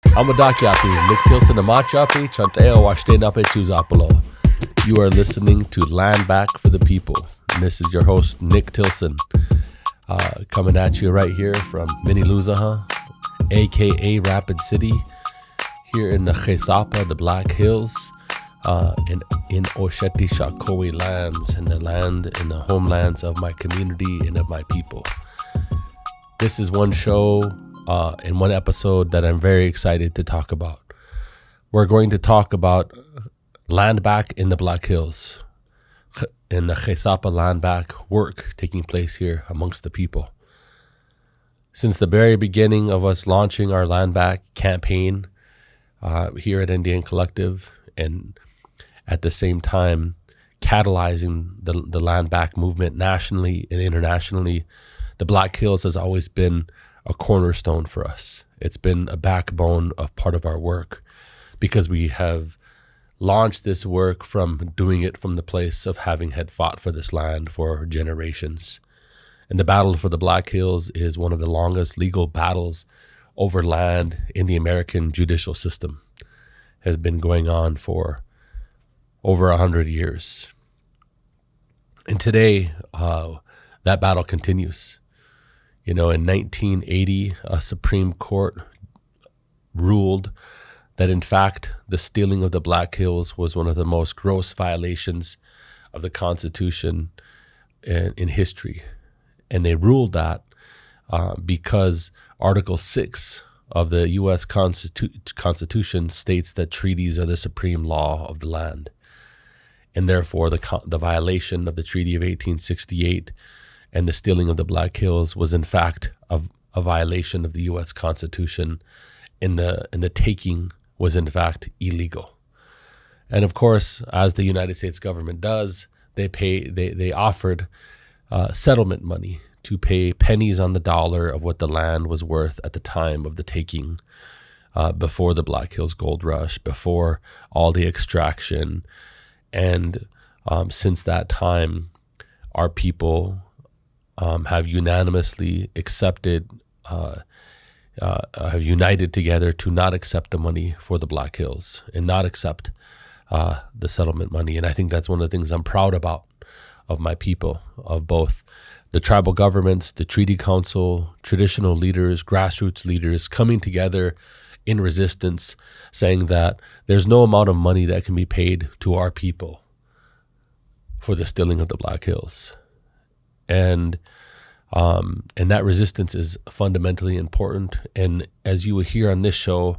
Amadakyapi, Nick Tilson Amachapi, Chanteo Washtenape Chuzapolo. You are listening to Land Back for the People. And this is your host, Nick Tilson, coming at you right here from Miniluzaha, aka Rapid City, here in the HeSapa, the Black Hills, in Osheti Shakoe lands, in the homelands of my community and of my people. This is one show in one episode that I'm very excited to talk about. We're going to talk about land back in the Black Hills, in the He Sapa LANDBACK work taking place here amongst the people. Since the very beginning of us launching our land back campaign here at Indian Collective, and at the same time catalyzing the land back movement nationally and internationally, the Black Hills has always been a cornerstone for us. It's been a backbone of part of our work because we have launched this work from doing it from the place of having had fought for this land for generations. And the battle for the Black Hills is one of the longest legal battles over land in the American judicial system. It has been going on for over 100 years. And today, that battle continues. You know, in 1980, a Supreme Court ruled that, in fact, the stealing of the Black Hills was one of the most gross violations of the Constitution in history. And they ruled that because Article 6 of the U.S. Constitution states that treaties are the supreme law of the land. And therefore, the violation of the Treaty of 1868 and the stealing of the Black Hills was in fact a violation of the U.S. Constitution, and the taking was in fact illegal. And of course, as the United States government does, they offered settlement money to pay pennies on the dollar of what the land was worth at the time of the taking, before the Black Hills Gold Rush, before all the extraction. And since that time, our people have unanimously accepted, have united together to not accept the money for the Black Hills and not accept the settlement money. And I think that's one of the things I'm proud about of my people, of both the tribal governments, the treaty council, traditional leaders, grassroots leaders coming together in resistance, saying that there's no amount of money that can be paid to our people for the stealing of the Black Hills. And that resistance is fundamentally important. And as you will hear on this show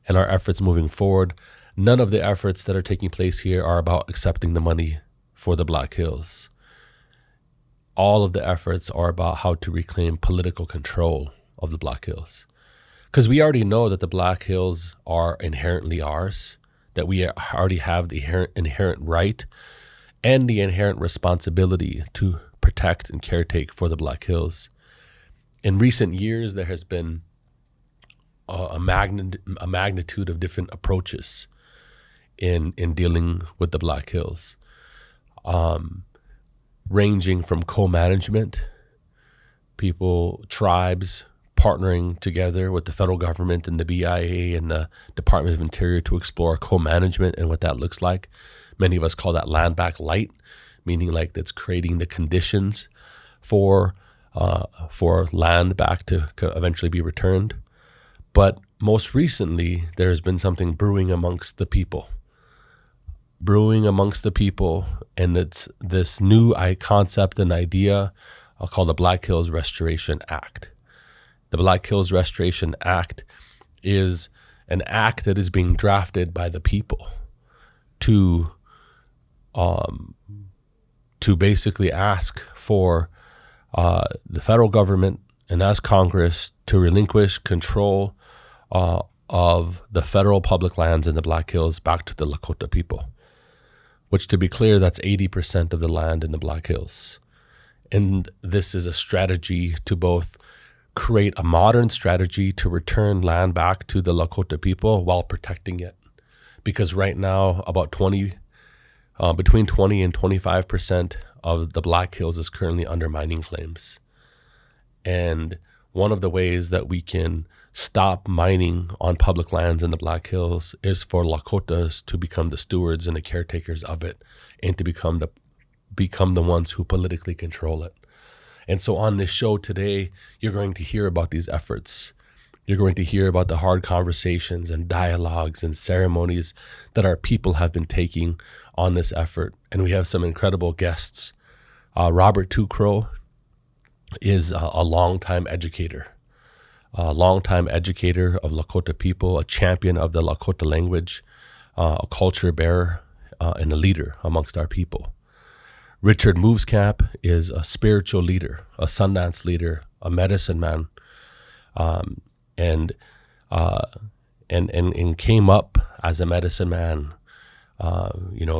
and our efforts moving forward, none of the efforts that are taking place here are about accepting the money for the Black Hills. All of the efforts are about how to reclaim political control of the Black Hills. Because we already know that the Black Hills are inherently ours, that we already have the inherent right and the inherent responsibility to protect and caretake for the Black Hills. In recent years, there has been a magnitude of different approaches in dealing with the Black Hills, ranging from co-management, tribes partnering together with the federal government and the BIA and the Department of Interior to explore co-management and what that looks like. Many of us call that land back light, meaning like that's creating the conditions for land back to eventually be returned. But most recently, there has been something brewing amongst the people, and it's this new concept and idea called the Black Hills Restoration Act. The Black Hills Restoration Act is an act that is being drafted by the people to basically ask for the federal government and as Congress to relinquish control of the federal public lands in the Black Hills back to the Lakota people, which, to be clear, that's 80% of the land in the Black Hills. And this is a strategy to both create a modern strategy to return land back to the Lakota people while protecting it. Because right now, about between 20 and 25% of the Black Hills is currently under mining claims. And one of the ways that we can stop mining on public lands in the Black Hills is for Lakotas to become the stewards and the caretakers of it, and to become the ones who politically control it. And so on this show today, you're going to hear about these efforts. You're going to hear about the hard conversations and dialogues and ceremonies that our people have been taking on this effort. And we have some incredible guests. Robert Tucro is a longtime educator of Lakota people, a champion of the Lakota language, a culture bearer, and a leader amongst our people. Richard Movescamp is a spiritual leader, a Sundance leader, a medicine man, and came up as a medicine man,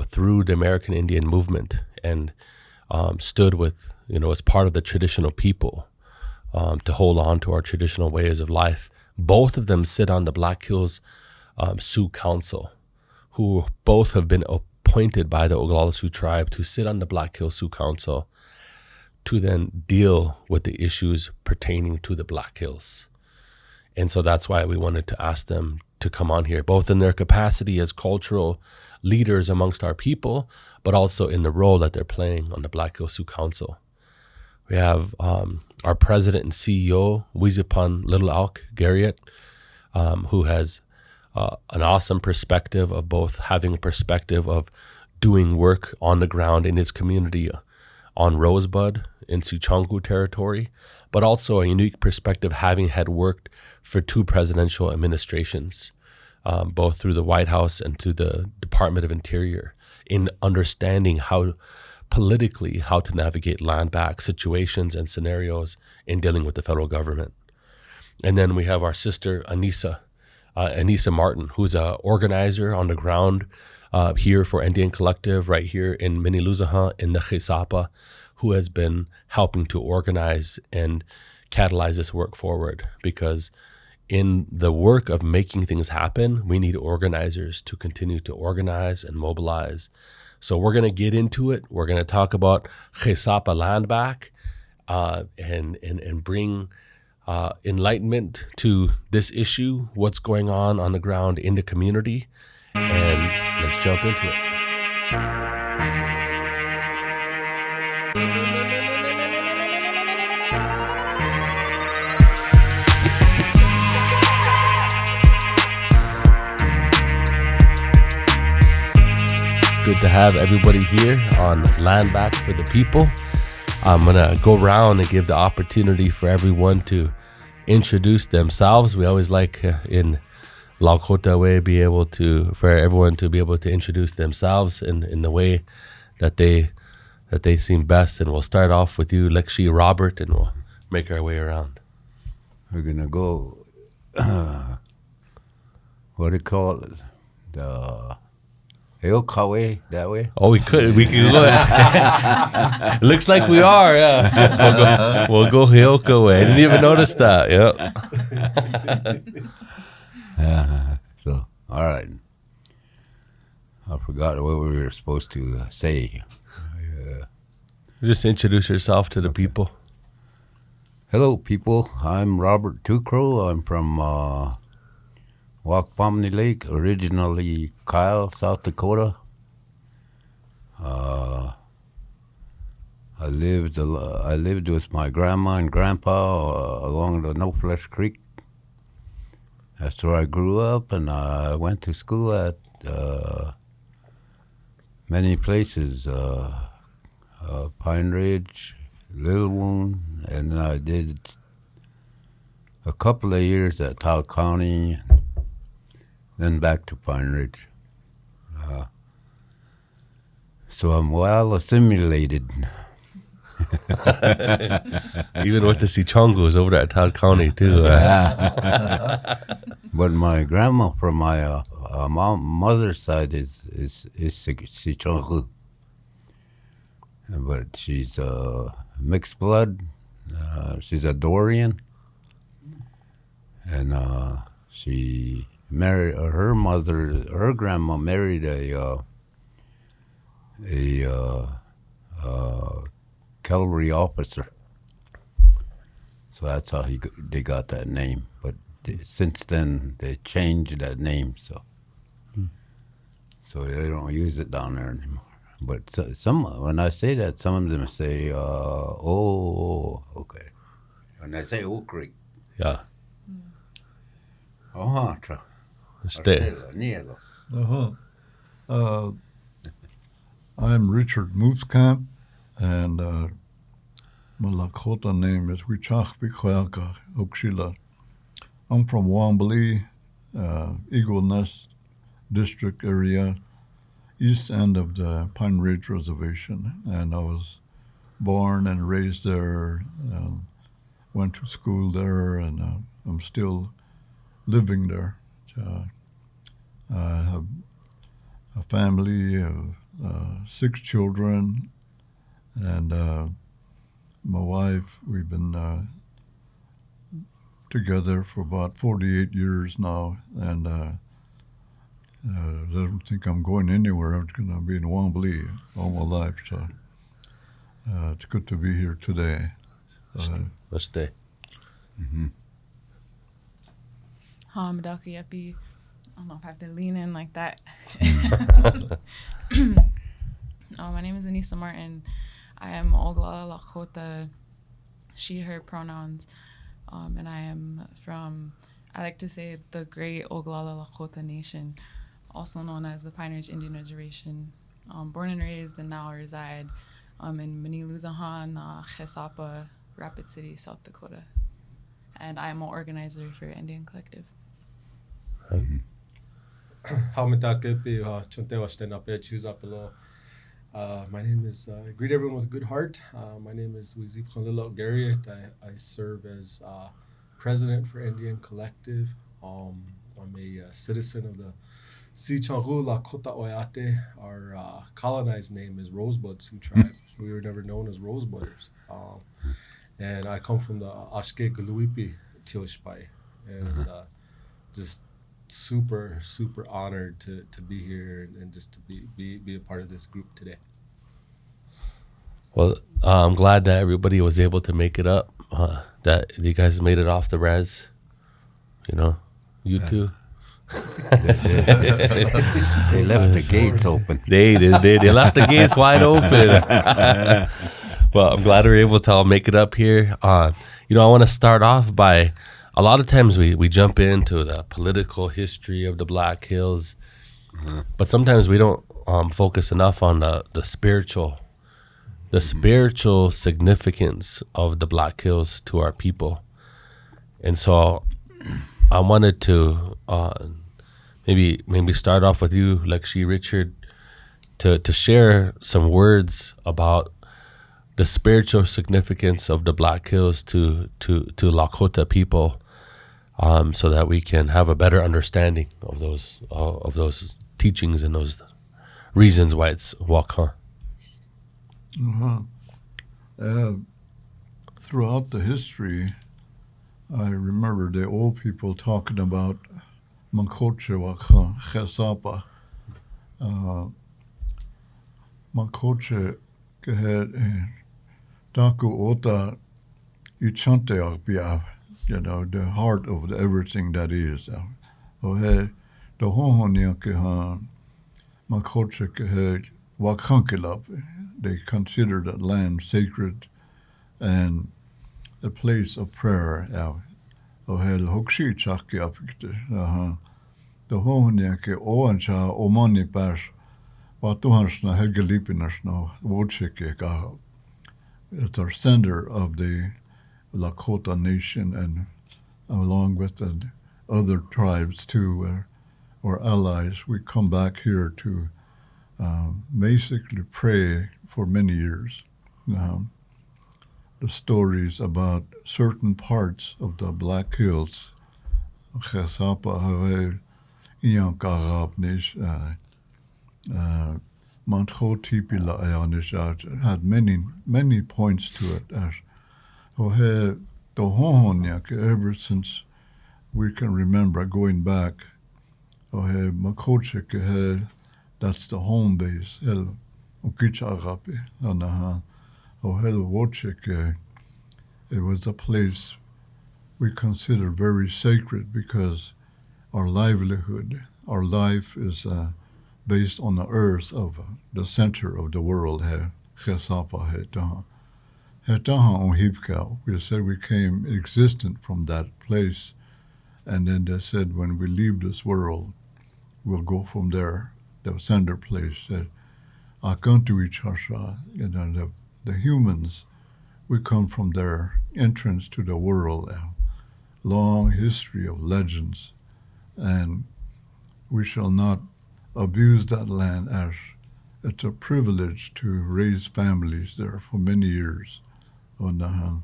through the American Indian movement, and stood with, as part of the traditional people, to hold on to our traditional ways of life. Both of them sit on the Black Hills Sioux Council, who both have been appointed by the Oglala Sioux tribe to sit on the Black Hills Sioux Council to then deal with the issues pertaining to the Black Hills. And so that's why we wanted to ask them to come on here, both in their capacity as cultural leaders amongst our people, but also in the role that they're playing on the Black Hills Sioux Council. We have our president and CEO, Wizipan Little Elk, Garriott, who has an awesome perspective of both having a perspective of doing work on the ground in his community on Rosebud in Sichongu territory, but also a unique perspective having had worked for 2 presidential administrations, both through the White House and through the Department of Interior, in understanding how to navigate land back situations and scenarios in dealing with the federal government. And then we have our sister, Anissa Martin, who's an organizer on the ground here for Indian Collective right here in Miniluzaha in the HeSapa, who has been helping to organize and catalyze this work forward. Because in the work of making things happen, we need organizers to continue to organize and mobilize. So we're going to get into it. We're going to talk about He Sapa LANDBACK and bring enlightenment to this issue, what's going on the ground in the community, and let's jump into it. Good to have everybody here on LANDBACK for the People. I'm going to go around and give the opportunity for everyone to introduce themselves. We always like in Lakota way for everyone to be able to introduce themselves in the way that they seem best. And we'll start off with you, Lekshi Robert, and we'll make our way around. We're going to go, what do you call it? The Heoka that way? Oh, we could go ahead. Looks like we are, yeah. We'll go Heoka way. I didn't even notice that, yeah. So, all right. I forgot what we were supposed to say. Just introduce yourself to the people. Hello, people. I'm Robert Tucro. I'm from Wakpamni Lake, originally Kyle, South Dakota. I lived with my grandma and grandpa along the No Flesh Creek. That's where I grew up, and I went to school at many places, Pine Ridge, Little Wound, and I did a couple of years at Tahoe County, then back to Pine Ridge. So I'm well assimilated. Even with the Sichongos over at Tahoe County, too. But my grandma from my mother's side is Sichongo. But she's mixed blood. She's a Dorian. And she married her grandma married a cavalry officer. So that's how they got that name. But since then they changed that name, so they don't use it down there anymore. But some when I say that, some of them say, "Oh, okay." When I say Oak Creek, Yeah. Stay. I'm Richard Mooskamp, and my Lakota name is Wichachbikoyaka Okshila. I'm from Wombly, Eagle Nest District area, east end of the Pine Ridge Reservation, and I was born and raised there, went to school there, and I'm still living there. I have a family of 6 children, and my wife, we've been together for about 48 years now, and I don't think I'm going anywhere. I'm going to be in Wombly all my life, so it's good to be here today. Let's stay. Medaka Yepi. I don't know if I have to lean in like that. My name is Anissa Martin. I am Oglala Lakota, she, her pronouns. And I am from, I like to say, the great Oglala Lakota Nation, also known as the Pine Ridge Indian Reservation. Born and raised and now reside in Maniluzahan, HeSapa, Rapid City, South Dakota. And I am an organizer for Indian Collective. My name is, greet everyone with a good heart. My name is Wizipan Garriott. I serve as president for Indian Collective. I'm a citizen of the Sichangu Lakota Oyate. Our colonized name is Rosebud Sioux tribe. We were never known as Rosebudders. And I come from the Ashke Galuipi Tioshpai. And just super honored to be here and just to be a part of this group today. Well, I'm glad that everybody was able to make it up, that you guys made it off the res. You two. They left the gates open. They left the gates wide open. Well, I'm glad we're able to all make it up here. I want to start off by, a lot of times we jump into the political history of the Black Hills, but sometimes we don't focus enough on the spiritual significance of the Black Hills to our people. And so I wanted to maybe start off with you, Lakshi Richard, to share some words about the spiritual significance of the Black Hills to Lakota people, so that we can have a better understanding of those teachings and those reasons why it's Waka. Throughout the history, I remember the old people talking about Mankoche Waka, HeSapa. Mankoche Gehed Daku Ota Ichante Akbiav, the heart of everything that is. The Hohoniakehan Mankoche Gehed Wakankilap. They consider that land sacred and a place of prayer. The Hohoniake Oancha Omani Pash Watuhansna Helgelipinasno Wocheke Gaha. It's our center of the Lakota Nation, and along with the other tribes too, or allies, we come back here to basically pray for many years. The stories about certain parts of the Black Hills, HeSapa, Iyankarab Nish, Mantho Tipila Ayanish, had many points to it. Ever since we can remember going back, Makoche, that's the home base. It was a place we consider very sacred because our livelihood, our life is based on the earth of the center of the world. HeSapa on Hipka. We said we came existent from that place, and then they said when we leave this world, we'll go from there. The center place said, "Akantu Ichasha," the humans, we come from their entrance to the world. Long history of legends, and we shall not abuse that land as it's a privilege to raise families there for many years. When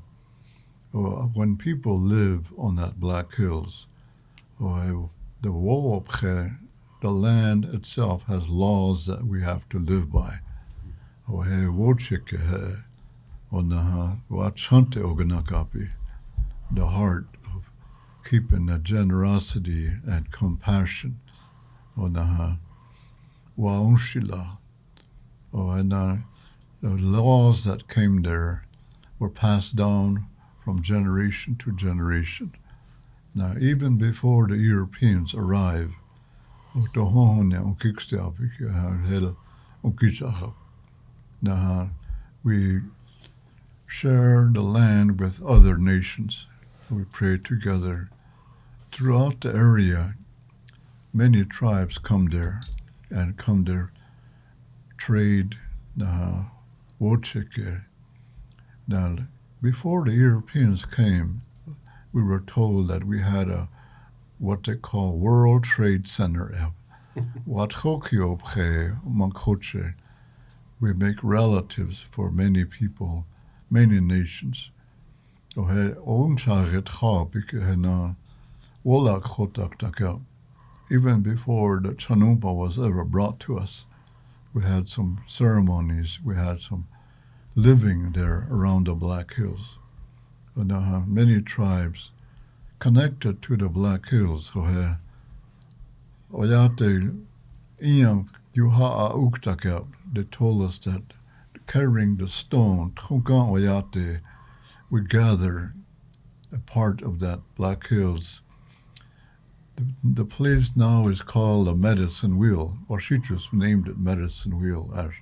people live on that Black Hills, the land itself has laws that we have to live by. The heart of keeping the generosity and compassion. And the laws that came there were passed down from generation to generation. Now, even before the Europeans arrived, we share the land with other nations. We pray together. Throughout the area, many tribes come there trade. Now, before the Europeans came, we were told that we had what they call World Trade Center. We make relatives for many people, many nations. Even before the Chanumpa was ever brought to us, we had some ceremonies, we had some living there around the Black Hills. And many tribes connected to the Black Hills. They told us that carrying the stone, we gather a part of that Black Hills. The place now is called the Medicine Wheel, or she just named it Medicine Wheel, as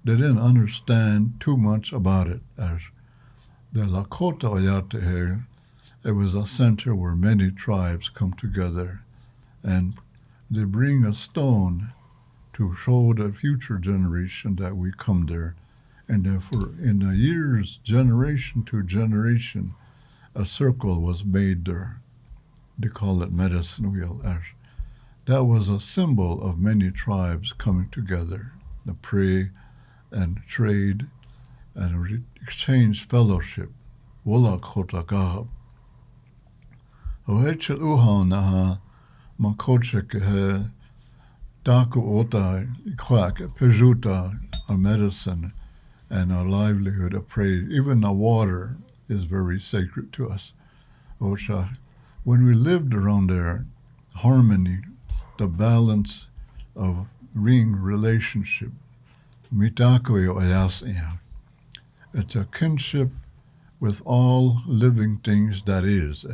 they didn't understand too much about it. As the Lakota Oyate here, it was a center where many tribes come together, and they bring a stone to show the future generation that we come there. And therefore, in the years, generation to generation, a circle was made there. They call it Medicine Wheel. That was a symbol of many tribes coming together to pray and trade and exchange fellowship. Lakota Gahab. Ohechel Uhan Makochek Daku Ota Ikwak Pejuta, our medicine and our livelihood of praise. Even the water is very sacred to us. When we lived around there, harmony, the balance of ring relationship, it's a kinship with all living things that is.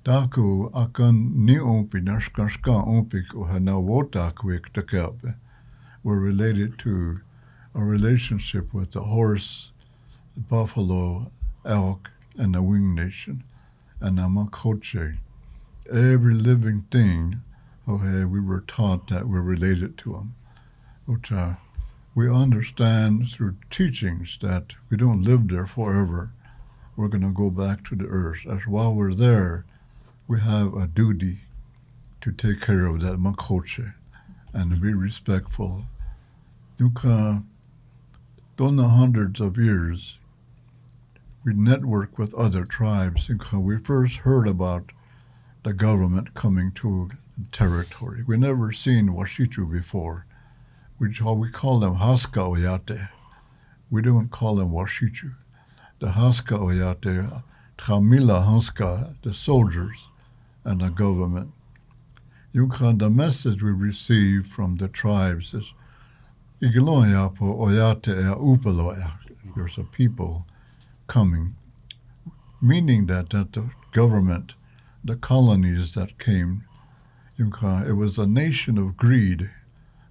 Daku akan ni umpi nashkashka umpik uhana wotakwik takap. We're related to a relationship with the horse, the buffalo, elk, and the winged nation. And Amakoche, every living thing, we were taught that we're related to them. We understand through teachings that we don't live there forever. We're going to go back to the earth. As while we're there, we have a duty to take care of that Makoche and to be respectful. Done the hundreds of years, we network with other tribes. We first heard about the government coming to the territory. We never seen Washichu before. We call them Haska Oyate. We don't call them Washichu. The Haska Oyate, Tramila Haska, the soldiers and the government. The message we receive from the tribes is Igloyapo Oyate Upaloya. There's a people coming. meaning that the government, the colonies that came, it was a nation of greed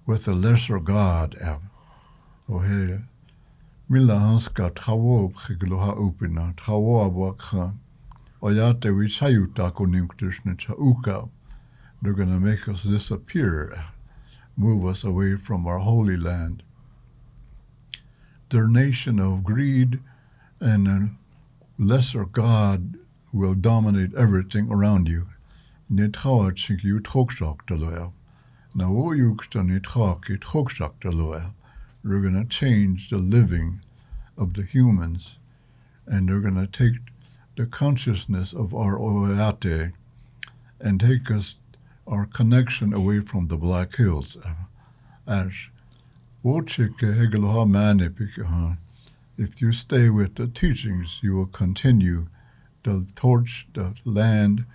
with a lesser god. Mila hanska tawo khigloha upina tawo abwakha oyate wichayuta konimkrishna chauka. They're going to make us disappear, move us away from our holy land. Their nation of greed and a lesser god will dominate everything around you. Nithawa chink you tokshak taloel. Now you nithak it tokshak taloel. They're going to change the living of the humans, and they're going to take the consciousness of our oyate and take us our connection away from the Black Hills. As if you stay with the teachings, you will continue. The torch, the land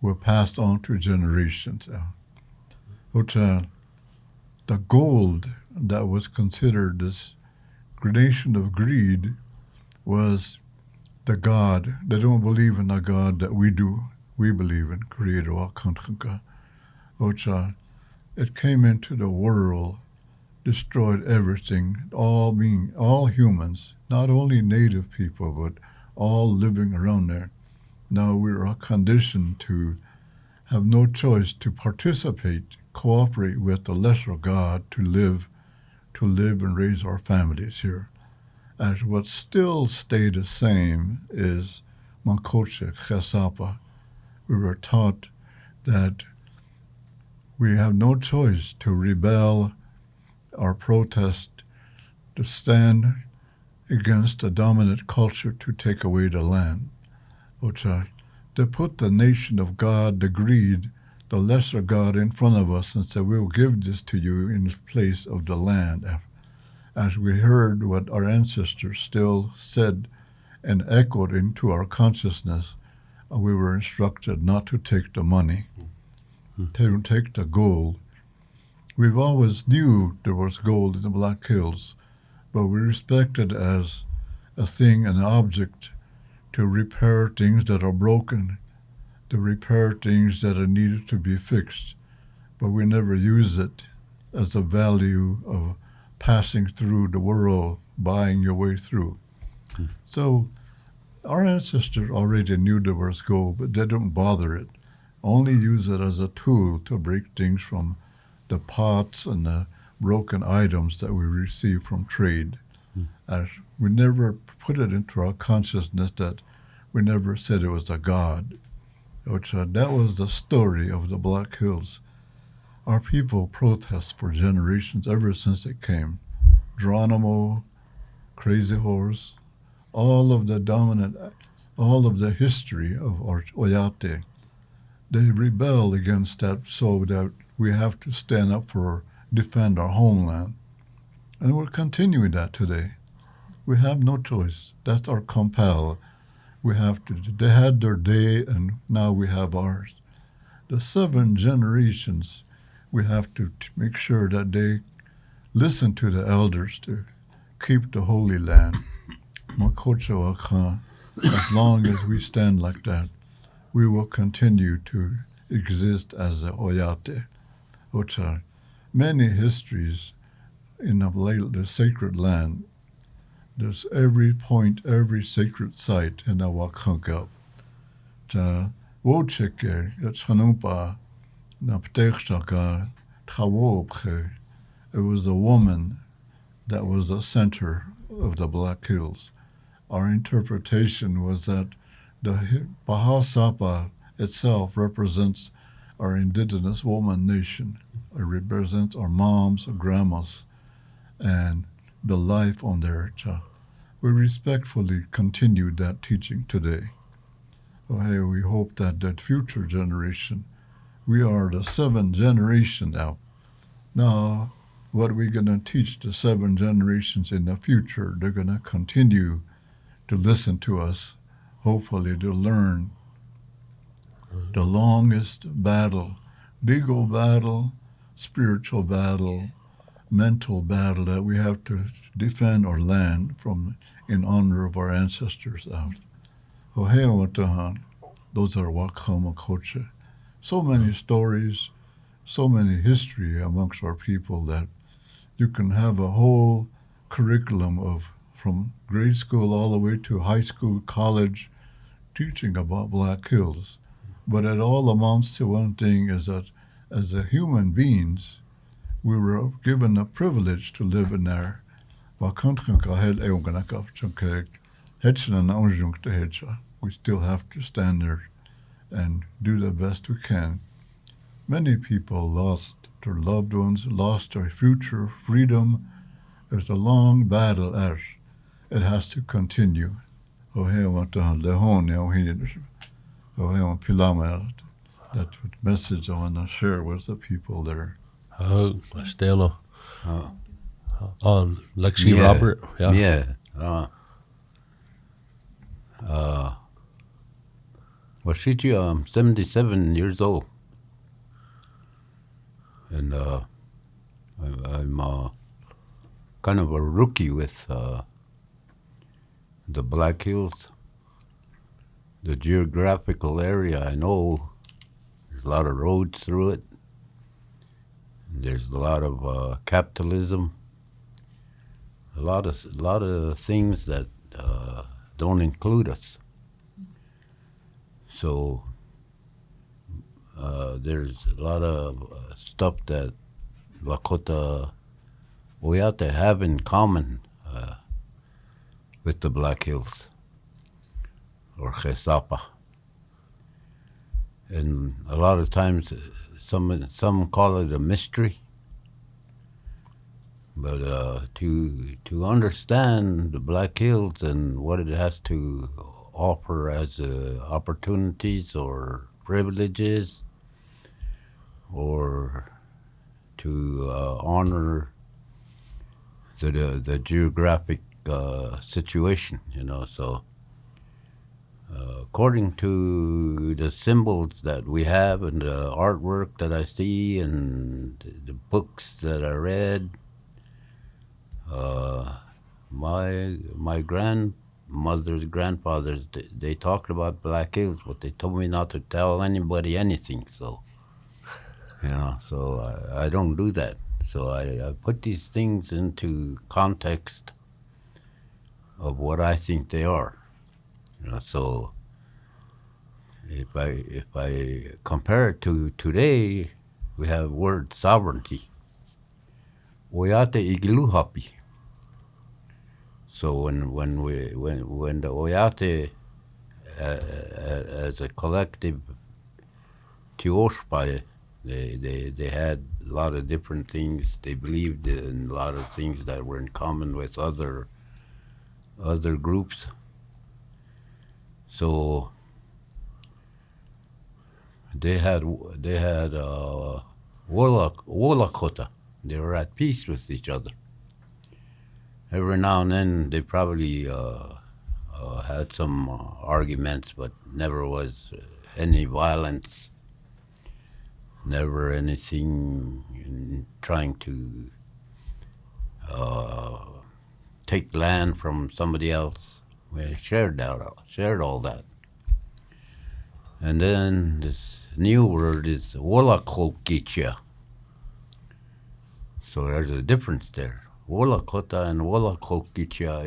will pass on to generations. The gold that was considered this nation of greed was the God. They don't believe in the God that we do. We believe in Creator Akantanka. It came into the world, destroyed everything, all humans, not only native people, but all living around there. Now we are conditioned to have no choice to participate, cooperate with the lesser God to live and raise our families here. As what still stayed the same is Mankoche, HeSapa. We were taught that we have no choice to rebel or protest, to stand against the dominant culture to take away the land. To put the nation of God, the greed, the lesser God in front of us and say, we'll give this to you in place of the land. As we heard what our ancestors still said and echoed into our consciousness, we were instructed not to take the money, to take the gold. We've always knew there was gold in the Black Hills, but we respected as a thing, an object, to repair things that are broken, to repair things that are needed to be fixed. But we never use it as a value of passing through the world, buying your way through. So our ancestors already knew there was gold, but they didn't bother it. Only use it as a tool to break things from the pots and the broken items that we receive from trade. We never put it into our consciousness that we never said it was a God. That was the story of the Black Hills. Our people protest for generations ever since it came. Geronimo, Crazy Horse, all of the history of our Oyate, they rebel against that so that we have to stand up defend our homeland. And we're continuing that today. We have no choice. That's our compel. We have to. They had their day, and now we have ours. The 7 generations, we have to make sure that they listen to the elders to keep the Holy Land. As long as we stand like that, we will continue to exist as a Oyate. Many histories in the sacred land. There's every point, every sacred site in the Wakanka. Wocheke, Chanumpa, Naptechaka, Tawobche. It was the woman that was the center of the Black Hills. Our interpretation was that the He Sapa itself represents our indigenous woman nation. It represents our moms, our grandmas, and the life on there. We respectfully continue that teaching today. We hope that future generation, we are the 7th generation now. Now, what are we going to teach the 7 generations in the future? They're going to continue to listen to us, hopefully to learn the longest battle, legal battle, spiritual battle, mental battle that we have to defend our land from in honor of our ancestors out. Hoheotahan, those are Wakama Koche. So many stories, so many history amongst our people that you can have a whole curriculum of from grade school all the way to high school, college, teaching about Black Hills. But it all amounts to one thing is that as a human beings, we were given a privilege to live in there. We still have to stand there and do the best we can. Many people lost their loved ones, lost their future, freedom. There's a long battle as it has to continue. That's what message I want to share with the people there. Stelo. On Lexi Robert. Yeah. I'm 77 years old. And I'm kind of a rookie with the Black Hills. The geographical area, I know there's a lot of roads through it. There's a lot of capitalism. A lot of things that don't include us. So there's a lot of stuff that Lakota Oyate have in common with the Black Hills or HeSapa. And a lot of times some call it a mystery. But to understand the Black Hills and what it has to offer as opportunities or privileges, or to honor the geographic situation, So according to the symbols that we have and the artwork that I see and the books that I read, my grandmother's grandfathers, they talked about Black Hills, but they told me not to tell anybody anything. So, so I don't do that. So I put these things into context of what I think they are. So if I compare it to today, we have word sovereignty. Oyate igiluhapi. So when the Oyate as a collective Tioshpai, they had a lot of different things. They believed in a lot of things that were in common with other groups. So they had Wolakota. They were at peace with each other. Every now and then they probably had some arguments, but never was any violence, never anything in trying to take land from somebody else. We shared all that. And then this new word is Wolakokicha. So there's a difference there. Wolakota and Wolakokicha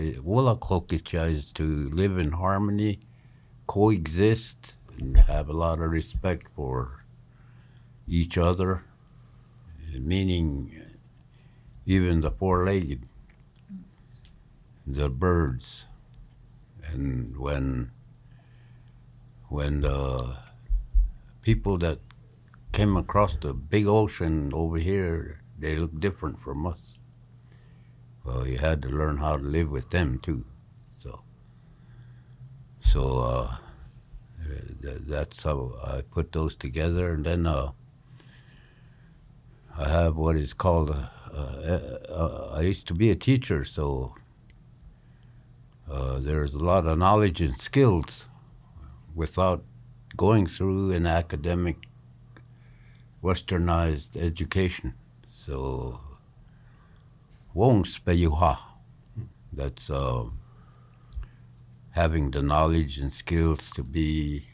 is to live in harmony, coexist, and have a lot of respect for each other, meaning even the four-legged, the birds. And when the people that came across the big ocean over here, they look different from us. Well, you had to learn how to live with them too. So that's how I put those together. And then I have what is called, I used to be a teacher, so there's a lot of knowledge and skills without going through an academic westernized education. So wong speyuha. That's having the knowledge and skills to be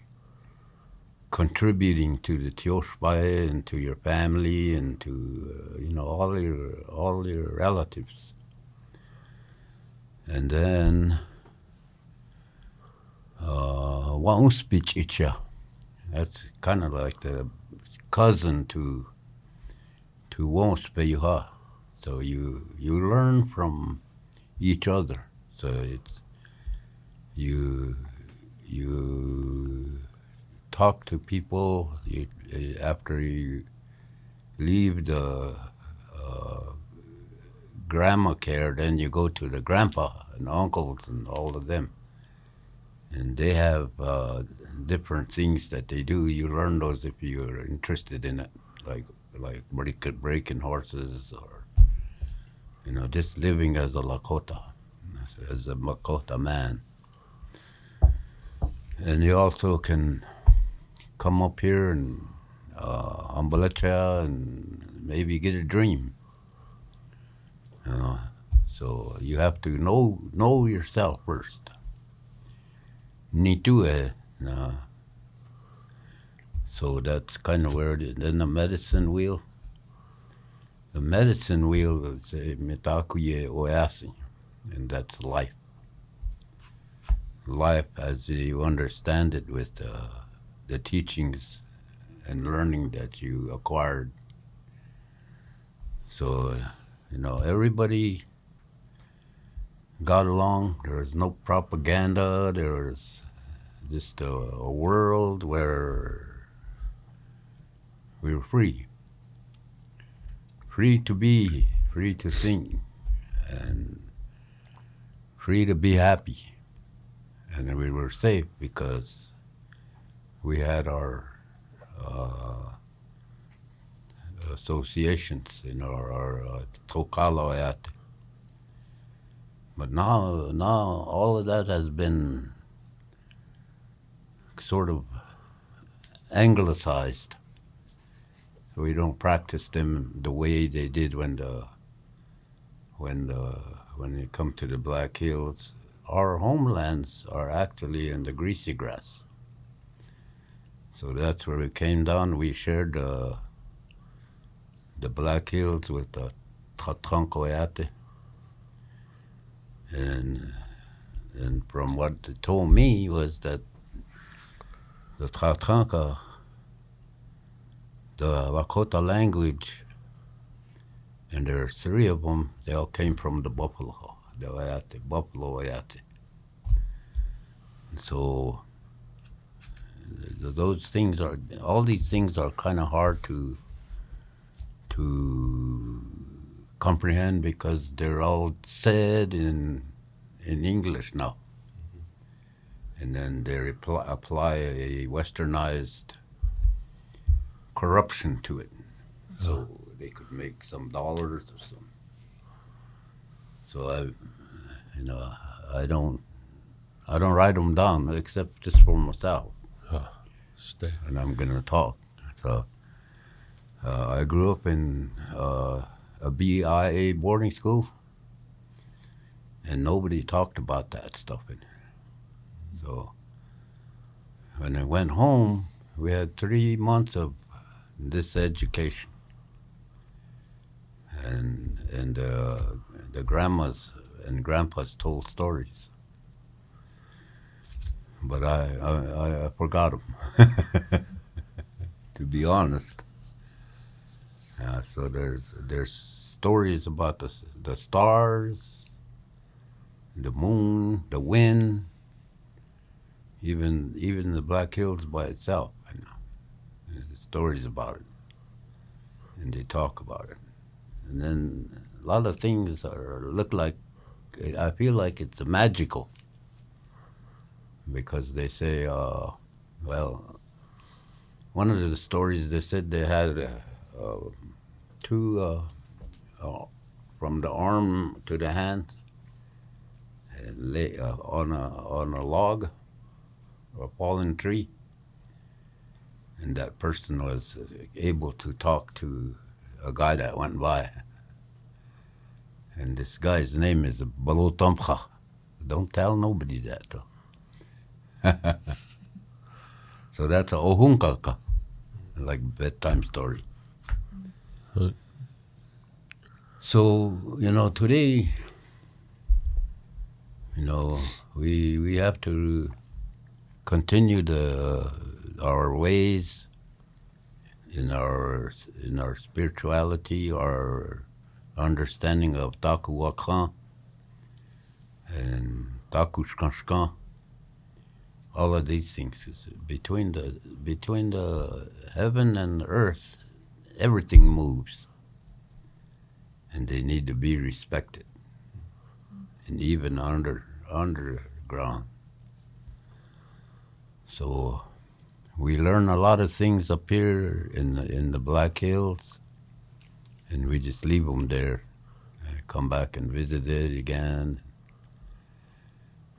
contributing to the Tioshbai and to your family and to all your relatives. And then Wauspichicha, that's kind of like the cousin to Wauspeyuha. So you learn from each other. So it's you talk to people after you leave the grandma care, then you go to the grandpa and uncles and all of them. And they have different things that they do. You learn those if you're interested in it, like breaking horses or, just living as a Lakota, as a Lakota man. And you also can come up here and Ambalacha and maybe get a dream. So you have to know yourself first. Nitue. So that's kind of where it is. Then the medicine wheel. The medicine wheel is mitakuye oasi, and that's life. Life as you understand it with the teachings and learning that you acquired. So, everybody got along. There was no propaganda. There was just a world where we were free. Free to be, free to sing, and free to be happy. And we were safe because we had our associations, our tokaloyate. But now all of that has been sort of anglicized. So we don't practice them the way they did when they come to the Black Hills. Our homelands are actually in the greasy grass. So that's where we came down. We shared the Black Hills with the Tatrankoyate. And from what they told me was that the Tatranka, the Lakota language, and there are 3 of them, they all came from the Buffalo, the Oyate, Buffalo Oyate. So all these things are kind of hard to comprehend because they're all said in English now. And then they apply a westernized corruption to it, so they could make some dollars or something. So I don't write them down except just for myself. And I'm gonna talk. So I grew up in a BIA boarding school, and nobody talked about that stuff in it. So when I went home, we had 3 months of this education, and the grandmas and grandpas told stories, but I forgot them. To be honest. So there's stories about the stars, the moon, the wind, even the Black Hills by itself. There's stories about it, and they talk about it. And then a lot of things look like, I feel like it's magical, because they say, one of the stories, they said they had 2 from the arm to the hand, lay on a log or a fallen tree, and that person was able to talk to a guy that went by. And this guy's name is Balotamcha. Don't tell nobody that, though. So that's a ohunkaka, like bedtime story. Huh. So, today, we have to continue our ways in our spirituality, our understanding of Taku Wakhan and Taku Shkanshkan. All of these things is between the heaven and earth, everything moves, and they need to be respected, and even underground. So we learn a lot of things up here in the Black Hills, and we just leave them there, and come back and visit it again.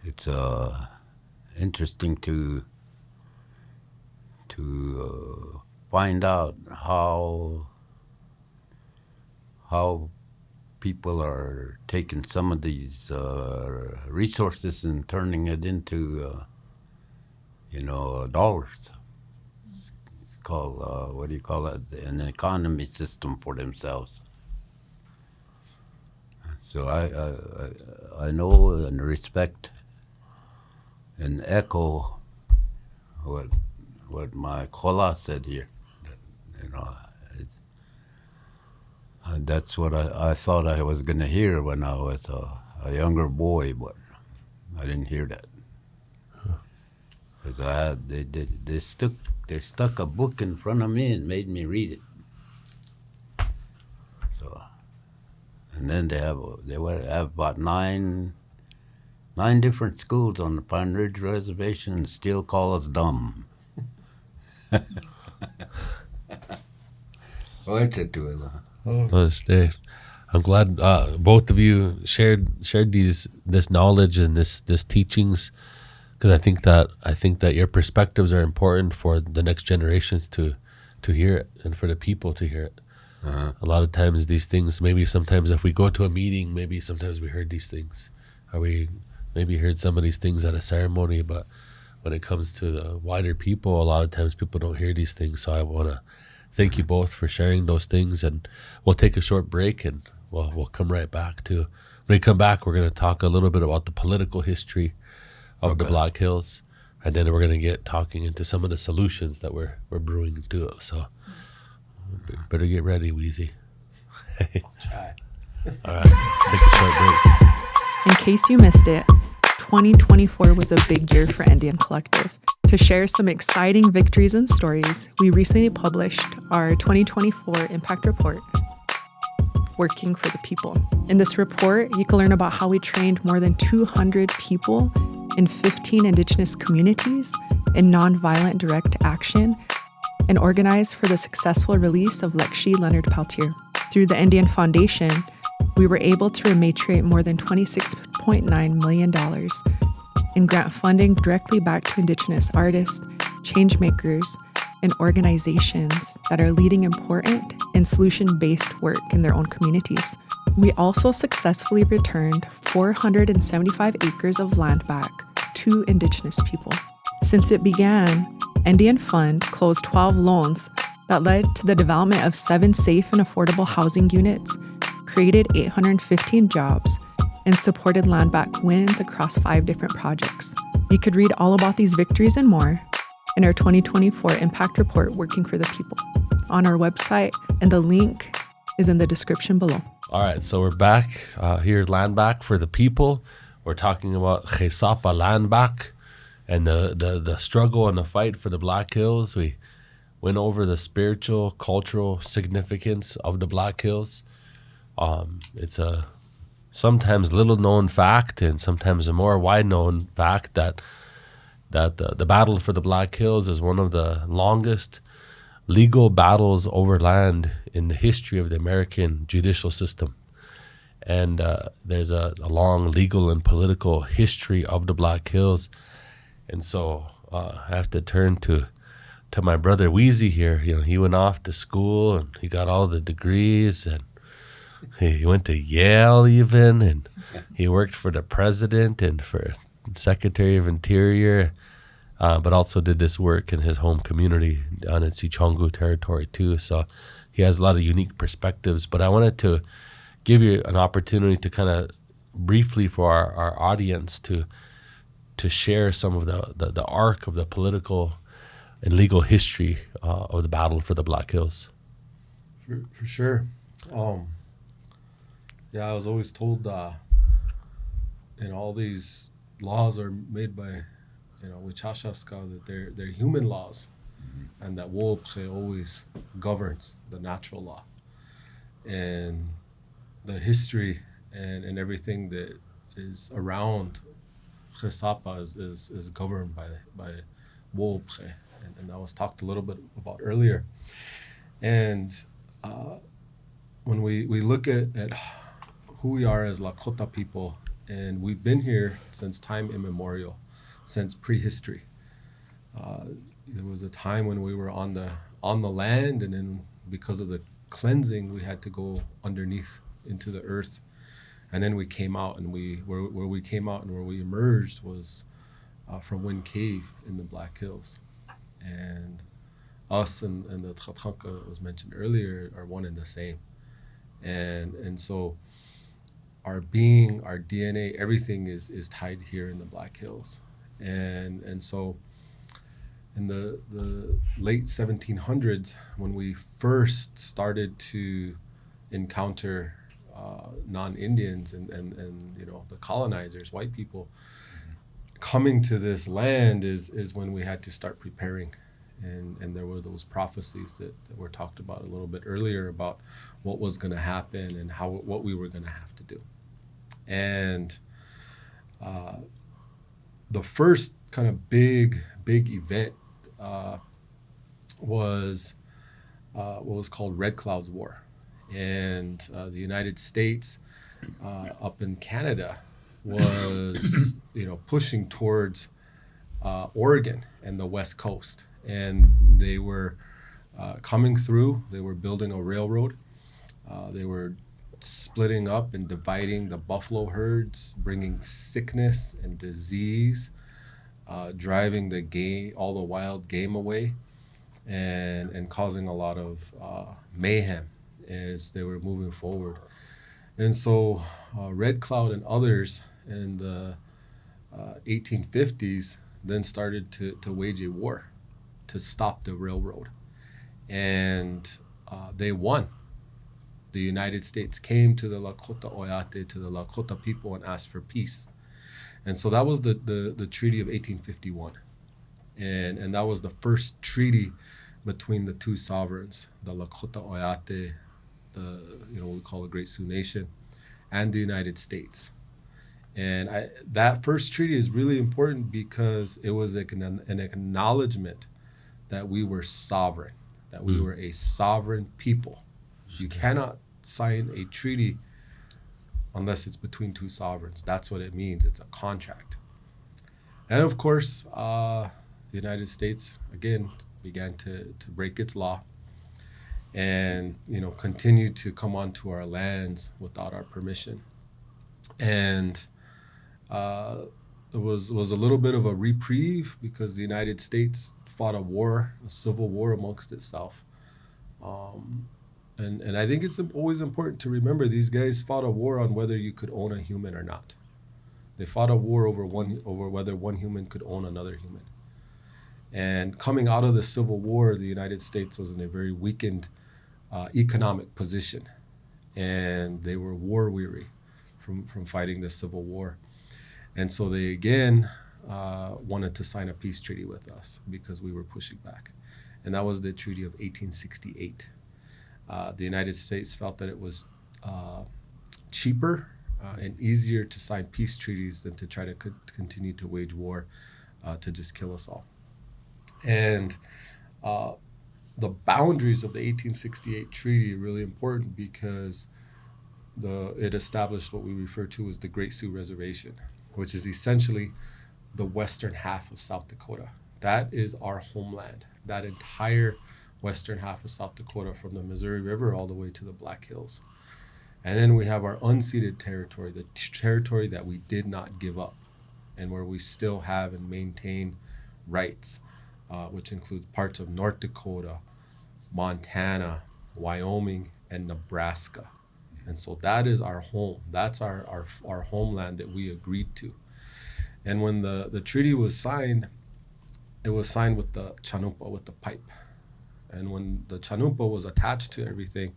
It's interesting to find out how people are taking some of these resources and turning it into dollars. It's called what do you call it? An economy system for themselves. So I know and respect and echo what my kola said here. That's what I thought I was going to hear when I was a younger boy, but I didn't hear that. Because they stuck a book in front of me and made me read it. So, and then they have about nine different schools on the Pine Ridge Reservation and still call us dumb. I'm glad both of you shared this knowledge and this teachings, because I think that your perspectives are important for the next generations to hear it, and for the people to hear it. Uh-huh. A lot of times these things, maybe sometimes if we go to a meeting, maybe sometimes we heard these things, or we maybe heard some of these things at a ceremony, but when it comes to the wider people, a lot of times people don't hear these things. So I want to thank you both for sharing those things, and we'll take a short break, and we'll come right back to. When we come back, we're going to talk a little bit about the political history of the Black Hills, and then we're going to get talking into some of the solutions that we're brewing to it. So better get ready, Weezy. Try. All right, take a short break. In case you missed it, 2024 was a big year for Indian Collective. To share some exciting victories and stories, we recently published our 2024 Impact Report, Working for the People. In this report, you can learn about how we trained more than 200 people in 15 Indigenous communities in nonviolent direct action and organized for the successful release of Lekshi Leonard Peltier. Through the Indian Foundation, we were able to repatriate more than $26.9 million in grant funding directly back to Indigenous artists, change makers, and organizations that are leading important and solution-based work in their own communities. We also successfully returned 475 acres of land back to Indigenous people. Since it began, Indian Fund closed 12 loans that led to the development of 7 safe and affordable housing units, created 815 jobs, and supported land back wins across 5 different projects. You could read all about these victories and more in our 2024 Impact Report, Working for the People, on our website, and the link is in the description below. All right, so we're back here at Land Back for the People. We're talking about He Sapa LANDBACK and the struggle and the fight for the Black Hills. We went over the spiritual, cultural significance of the Black Hills. It's a sometimes little known fact, and sometimes a more wide known fact, that the battle for the Black Hills is one of the longest legal battles over land in the history of the American judicial system. And there's a long legal and political history of the Black Hills. And so I have to turn to my brother Weezy here. You know, he went off to school and he got all the degrees, and he went to Yale even, and he worked for the president and for Secretary of Interior. but also did this work in his home community down in Sichongu territory too. So he has a lot of unique perspectives. But I wanted to give you an opportunity to kind of briefly for our audience to share some of the arc of the political and legal history of the battle for the Black Hills. For sure. I was always told, all these laws are made by, Wichashaska, that they're human laws, and that Wolpche always governs the natural law. And the history and everything that is around HeSapa is governed by Wolpche, and that was talked a little bit about earlier. And when we look at who we are as Lakota people, and we've been here since time immemorial, since prehistory. There was a time when we were on the land, and then because of the cleansing, we had to go underneath into the earth, and then we came out, and where we came out and where we emerged was from Wind Cave in the Black Hills, and us and the Tchatchanka that was mentioned earlier are one and the same, and so our being, our DNA, everything is tied here in the Black Hills, and so in the late 1700s, when we first started to encounter non-Indians and the colonizers, white people, coming to this land is when we had to start preparing. And there were those prophecies that were talked about a little bit earlier about what was going to happen and what we were going to have to do. And the first kind of big event was what was called Red Cloud's War. And the United States up in Canada was pushing towards Oregon and the West Coast. And they were coming through. They were building a railroad. They were splitting up and dividing the buffalo herds, bringing sickness and disease, driving all the wild game away, and causing a lot of mayhem as they were moving forward. And so Red Cloud and others in the 1850s then started to wage a war to stop the railroad. And they won. The United States came to the Lakota Oyate, to the Lakota people, and asked for peace. And so that was the Treaty of 1851. And that was the first treaty between the two sovereigns, the Lakota Oyate, we call it Great Sioux Nation, and the United States. And that first treaty is really important because it was an acknowledgement that we were sovereign, that we were a sovereign people. You cannot sign a treaty unless it's between two sovereigns. That's what it means. It's a contract. And of course, the United States, again, began to break its law and, continued to come onto our lands without our permission. And it was a little bit of a reprieve because the United States fought a civil war amongst itself. And I think it's always important to remember these guys fought a war on whether you could own a human or not. They fought a war over whether one human could own another human. And coming out of the Civil War, the United States was in a very weakened economic position, and they were war weary from fighting the Civil War. And so they again wanted to sign a peace treaty with us because we were pushing back. And that was the Treaty of 1868. The United States felt that it was cheaper and easier to sign peace treaties than to try to continue to wage war to just kill us all. And the boundaries of the 1868 treaty are really important because it established what we refer to as the Great Sioux Reservation, which is essentially the western half of South Dakota. That is our homeland. That entire western half of South Dakota, from the Missouri River all the way to the Black Hills. And then we have our unceded territory, the territory that we did not give up, and where we still have and maintain rights, which includes parts of North Dakota, Montana, Wyoming, and Nebraska. And so that is our home. That's our homeland that we agreed to. And when the treaty was signed, it was signed with the chanupa, with the pipe. And when the chanupa was attached to everything,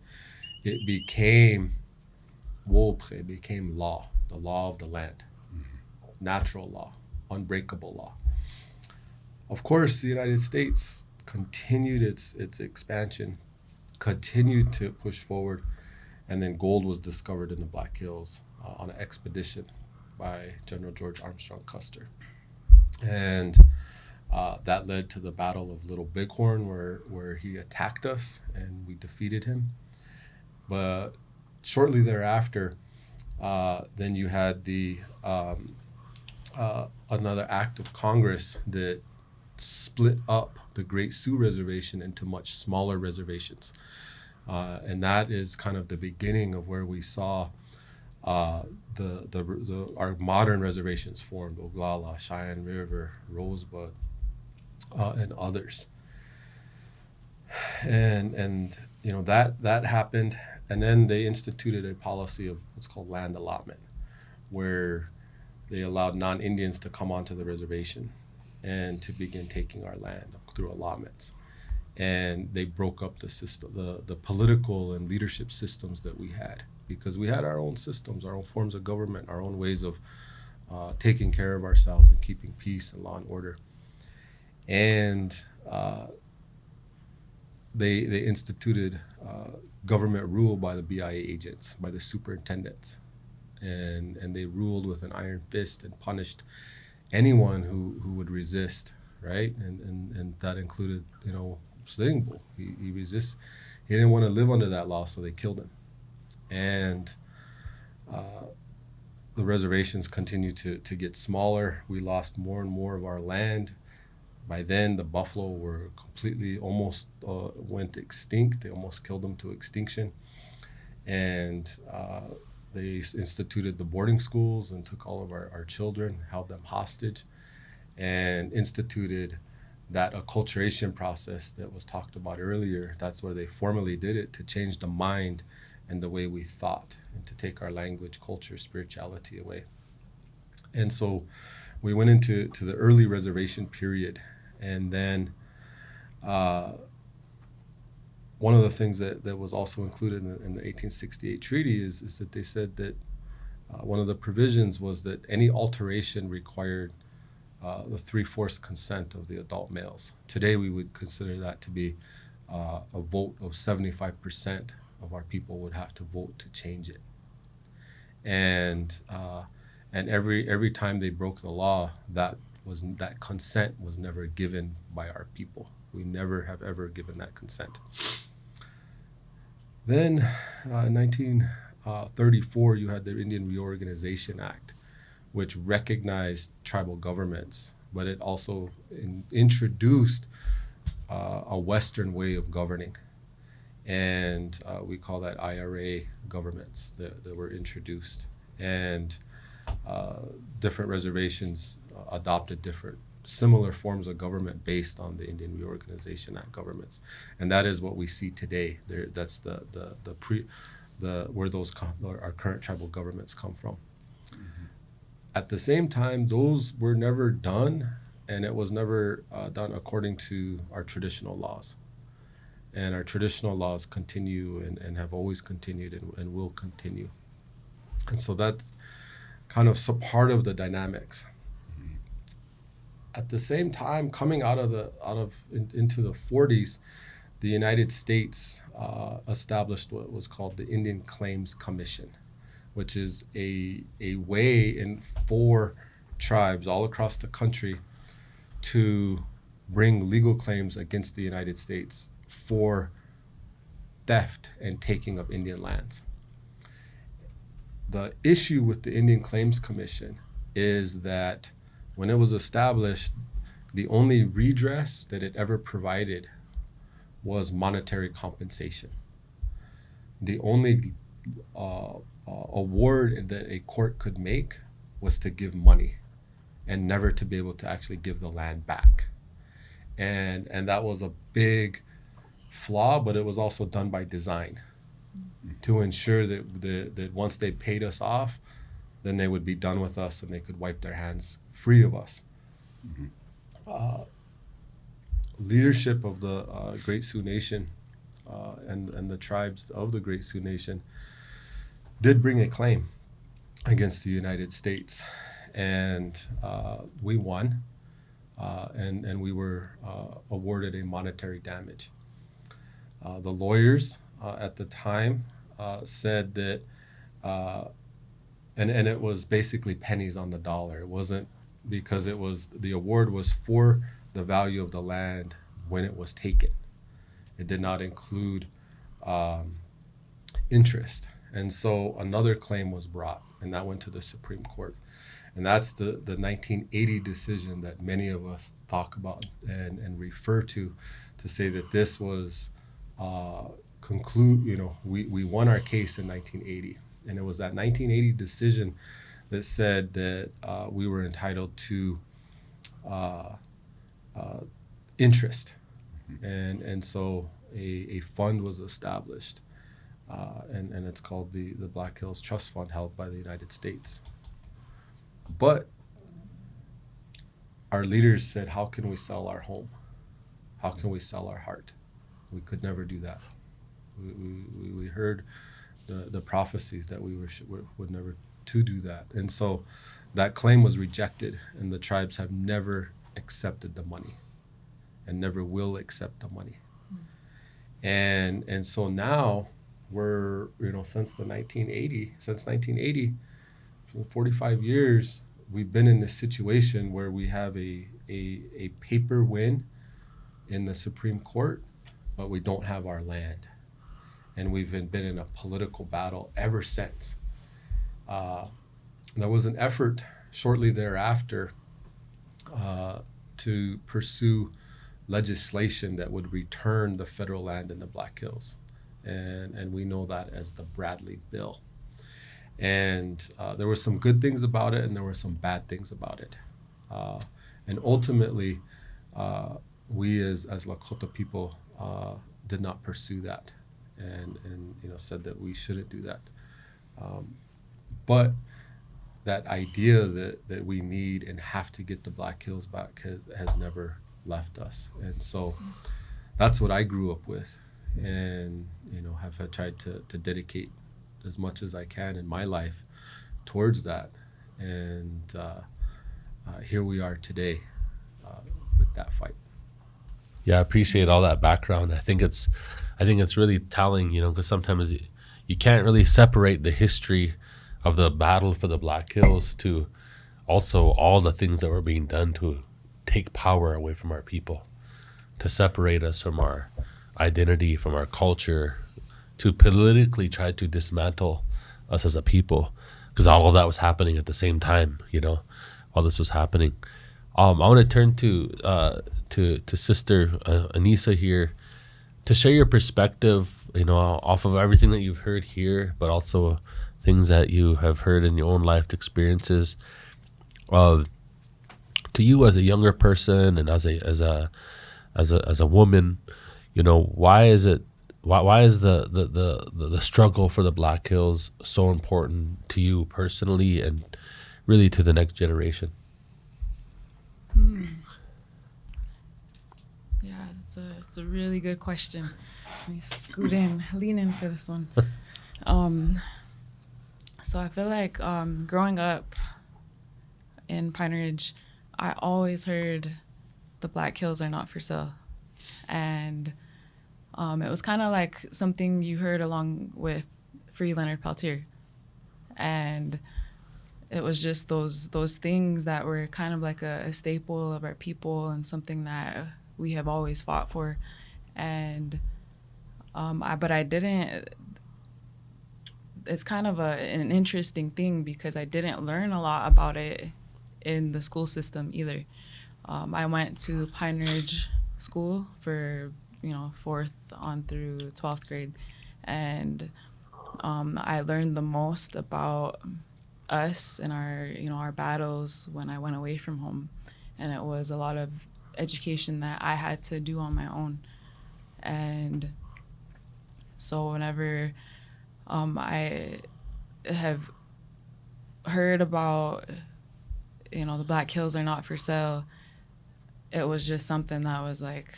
it became wopre, it became law, the law of the land, natural law, unbreakable law. Of course, the United States continued its expansion, continued to push forward, and then gold was discovered in the Black Hills on an expedition by General George Armstrong Custer. And that led to the Battle of Little Bighorn, where he attacked us and we defeated him. But shortly thereafter, then you had the another act of Congress that split up the Great Sioux Reservation into much smaller reservations. And that is kind of the beginning of where we saw our modern reservations formed: Oglala, Cheyenne River, Rosebud, and others. And you know, that happened, and then they instituted a policy of what's called land allotment, where they allowed non-Indians to come onto the reservation and to begin taking our land through allotments. And they broke up the system, the political and leadership systems that we had, because we had our own systems, our own forms of government, our own ways of taking care of ourselves and keeping peace and law and order. And they instituted government rule by the BIA agents, by the superintendents, and they ruled with an iron fist and punished anyone who would resist, right? And that included, you know, Sitting Bull. He resist. He didn't want to live under that law, so they killed him. And the reservations continued to get smaller. We lost more and more of our land. By then, the buffalo were completely almost went extinct. They almost killed them to extinction. And they instituted the boarding schools and took all of our children, held them hostage, and instituted that acculturation process that was talked about earlier. That's where they formally did it, to change the mind and the way we thought, and to take our language, culture, spirituality away. And so we went into the early reservation period. And then one of the things that was also included in the 1868 treaty is that they said that one of the provisions was that any alteration required the 3/4 consent of the adult males. Today we would consider that to be a vote of 75% of our people would have to vote to change it. And every time they broke the law, that consent was never given by our people. We never have ever given that consent. Then in 1934, you had the Indian Reorganization Act, which recognized tribal governments, but it also introduced a Western way of governing. And we call that IRA governments that were introduced. And different reservations adopted different similar forms of government based on the Indian Reorganization Act governments. And that is what we see today. That's where our current tribal governments come from. Mm-hmm. At the same time, those were never done, and it was never done according to our traditional laws. And our traditional laws continue and have always continued and will continue. And so that's kind of part of the dynamics. Mm-hmm. At the same time, coming into the 40s, the United States established what was called the Indian Claims Commission, which is a way for tribes all across the country to bring legal claims against the United States for theft and taking of Indian lands. The issue with the Indian Claims Commission is that when it was established, the only redress that it ever provided was monetary compensation. The only award that a court could make was to give money and never to be able to actually give the land back. and that was a big flaw, but it was also done by design to ensure that once they paid us off, then they would be done with us and they could wipe their hands free of us. Leadership of the Great Sioux Nation and the tribes of the Great Sioux Nation did bring a claim against the United States, and we won, and we were awarded a monetary damage. The lawyers at the time said that, and it was basically pennies on the dollar. It wasn't because the award was for the value of the land when it was taken. It did not include interest. And so another claim was brought, and that went to the Supreme Court. And that's the 1980 decision that many of us talk about and refer to say that this was we won our case in 1980. And it was that 1980 decision that said that we were entitled to interest. And so a fund was established. And it's called the Black Hills Trust Fund, held by the United States. But our leaders said, how can we sell our home? How can we sell our heart? We could never do that. We heard the prophecies that we would never to do that. And so that claim was rejected, and the tribes have never accepted the money and never will accept the money. And so now we're, since 1980, for 45 years, we've been in this situation where we have a paper win in the Supreme Court, but we don't have our land. And we've been in a political battle ever since. There was an effort shortly thereafter to pursue legislation that would return the federal land in the Black Hills. And we know that as the Bradley Bill. And there were some good things about it, and there were some bad things about it. And ultimately, we as Lakota people did not pursue that, and said that we shouldn't do that. But that idea that we need and have to get the Black Hills back has never left us. And so that's what I grew up with, and have tried to dedicate as much as I can in my life towards that. And here we are today with that fight. Yeah, I appreciate all that background. I think it's really telling, because sometimes you can't really separate the history of the battle for the Black Hills to also all the things that were being done to take power away from our people, to separate us from our identity, from our culture, to politically try to dismantle us as a people, because all of that was happening at the same time, while this was happening. I want to turn to Sister Anissa here to share your perspective, off of everything that you've heard here, but also things that you have heard in your own life experiences. To you as a younger person and as a woman, why is the struggle for the Black Hills so important to you personally and really to the next generation? Yeah, it's a really good question. Let me lean in for this one. So I feel like growing up in Pine Ridge, I always heard the Black Hills are not for sale. And it was kind of like something you heard along with Free Leonard Peltier. And it was just those things that were kind of like a staple of our people and something that we have always fought for. And but I didn't. It's kind of an interesting thing because I didn't learn a lot about it in the school system either. I went to Pine Ridge School for 4th on through 12th grade, and I learned the most about us and our battles when I went away from home, and it was a lot of education that I had to do on my own. And so whenever I have heard about, the Black Hills are not for sale, it was just something that was like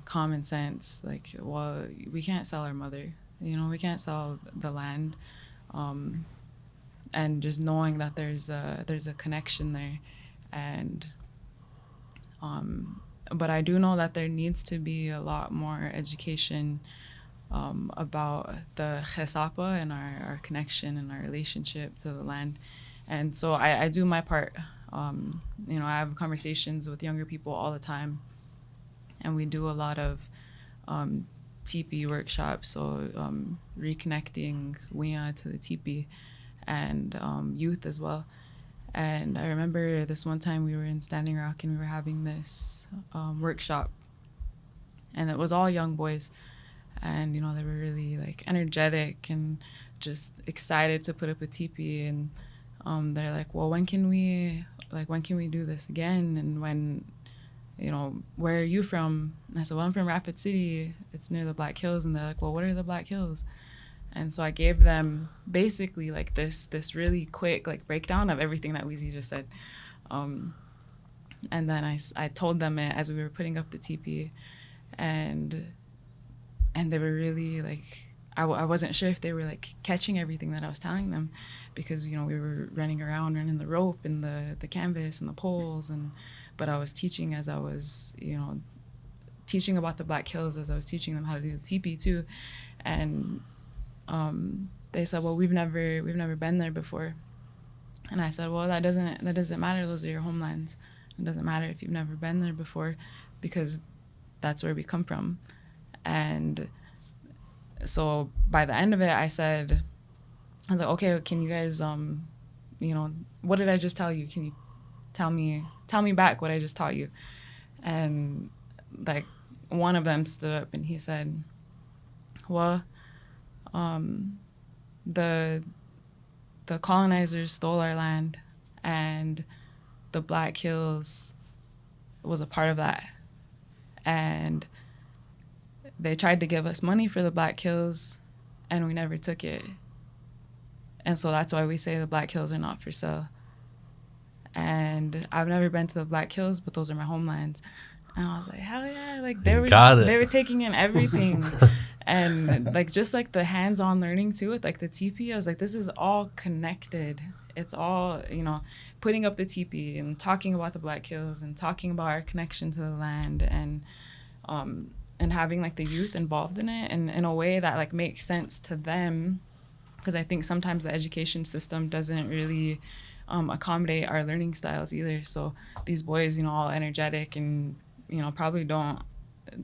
common sense. Like, well, we can't sell our mother, we can't sell the land. And just knowing that there's a connection there. And but I do know that there needs to be a lot more education about the HeSapa and our connection and our relationship to the land. And so I do my part. I have conversations with younger people all the time, and we do a lot of teepee workshops, so reconnecting Wia to the teepee, and youth as well. And I remember this one time we were in Standing Rock and we were having this workshop, and it was all young boys, and they were really like energetic and just excited to put up a teepee. And they're like, well, when can we do this again? And when, where are you from? And I said, well, I'm from Rapid City. It's near the Black Hills. And they're like, well, what are the Black Hills? And so I gave them basically like this really quick like breakdown of everything that Weezy just said. And then I told them it as we were putting up the teepee, and they were really like, I wasn't sure if they were like catching everything that I was telling them, because we were running the rope and the canvas and the poles, but I was teaching as I was teaching about the Black Hills as I was teaching them how to do the teepee too. And they said, well, we've never been there before. And I said, well, that doesn't matter. Those are your homelands. It doesn't matter if you've never been there before, because that's where we come from. And so by the end of it, I was like, okay, can you guys, what did I just tell you? Can you tell me back what I just taught you? And like one of them stood up and he said, well, the colonizers stole our land, and the Black Hills was a part of that. And they tried to give us money for the Black Hills, and we never took it. And so that's why we say the Black Hills are not for sale. And I've never been to the Black Hills, but those are my homelands. And I was like, hell yeah, like they were taking in everything. And like just like the hands-on learning too with like the teepee, I was like, this is all connected. It's all, putting up the teepee and talking about the Black Hills and talking about our connection to the land, and having like the youth involved in it, and in a way that like makes sense to them, because I think sometimes the education system doesn't really accommodate our learning styles either. So these boys, all energetic and probably don't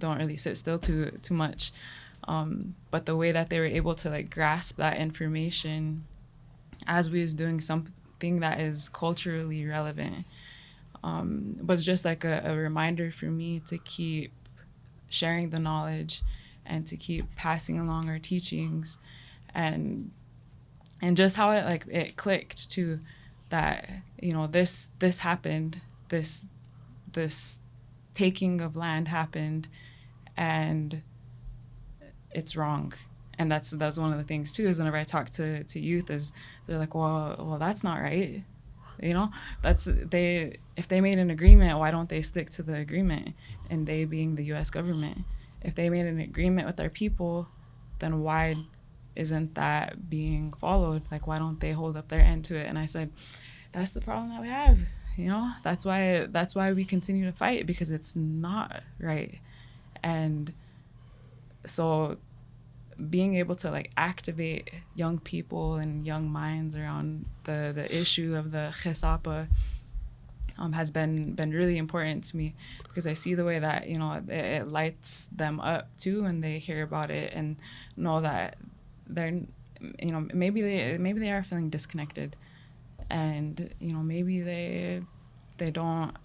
really sit still too much. But the way that they were able to like grasp that information as we was doing something that is culturally relevant was just like a reminder for me to keep sharing the knowledge and to keep passing along our teachings, and just how it clicked too, that this happened, this taking of land happened, and it's wrong. And that's one of the things too, is whenever I talk to youth, is they're like, well that's not right. If they made an agreement, why don't they stick to the agreement? And they being the US government. If they made an agreement with our people, then why isn't that being followed? Like, why don't they hold up their end to it? And I said, that's the problem that we have. That's why we continue to fight, because it's not right. And so being able to like activate young people and young minds around the issue of the HeSapa has been really important to me, because I see the way that it lights them up too, and they hear about it and know that they're maybe they are feeling disconnected, and maybe they don't,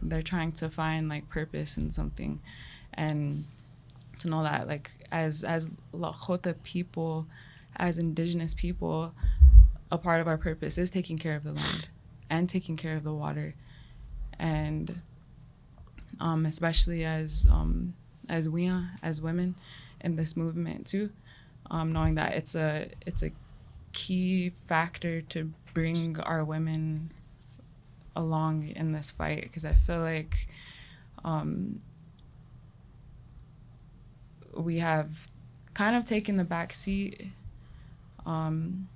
they're trying to find like purpose in something. And to know that like as Lakota people, as indigenous people, a part of our purpose is taking care of the land and taking care of the water. And especially as women in this movement too, knowing that it's a key factor to bring our women along in this fight, because I feel like we have kind of taken the back seat, and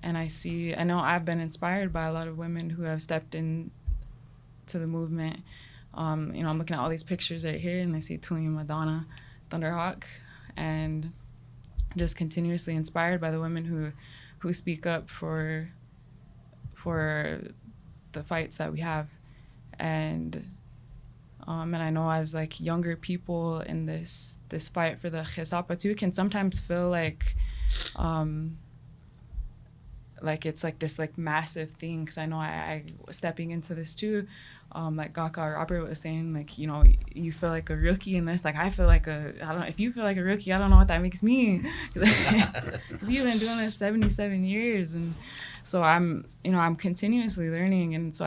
I know I've been inspired by a lot of women who have stepped in to the movement. I'm looking at all these pictures right here, and I see Tony, Madonna, Thunderhawk, and just continuously inspired by the women who speak up for the fights that we have. And I know as like younger people in this fight for the HeSapa too can sometimes feel like it's like this like massive thing, because I know I was stepping into this too, like Gaka Robert was saying, like, you feel like a rookie in this. Like I feel like I don't know if you feel like a rookie, I don't know what that makes me, because you've been doing this 77 years, and so I'm continuously learning. And so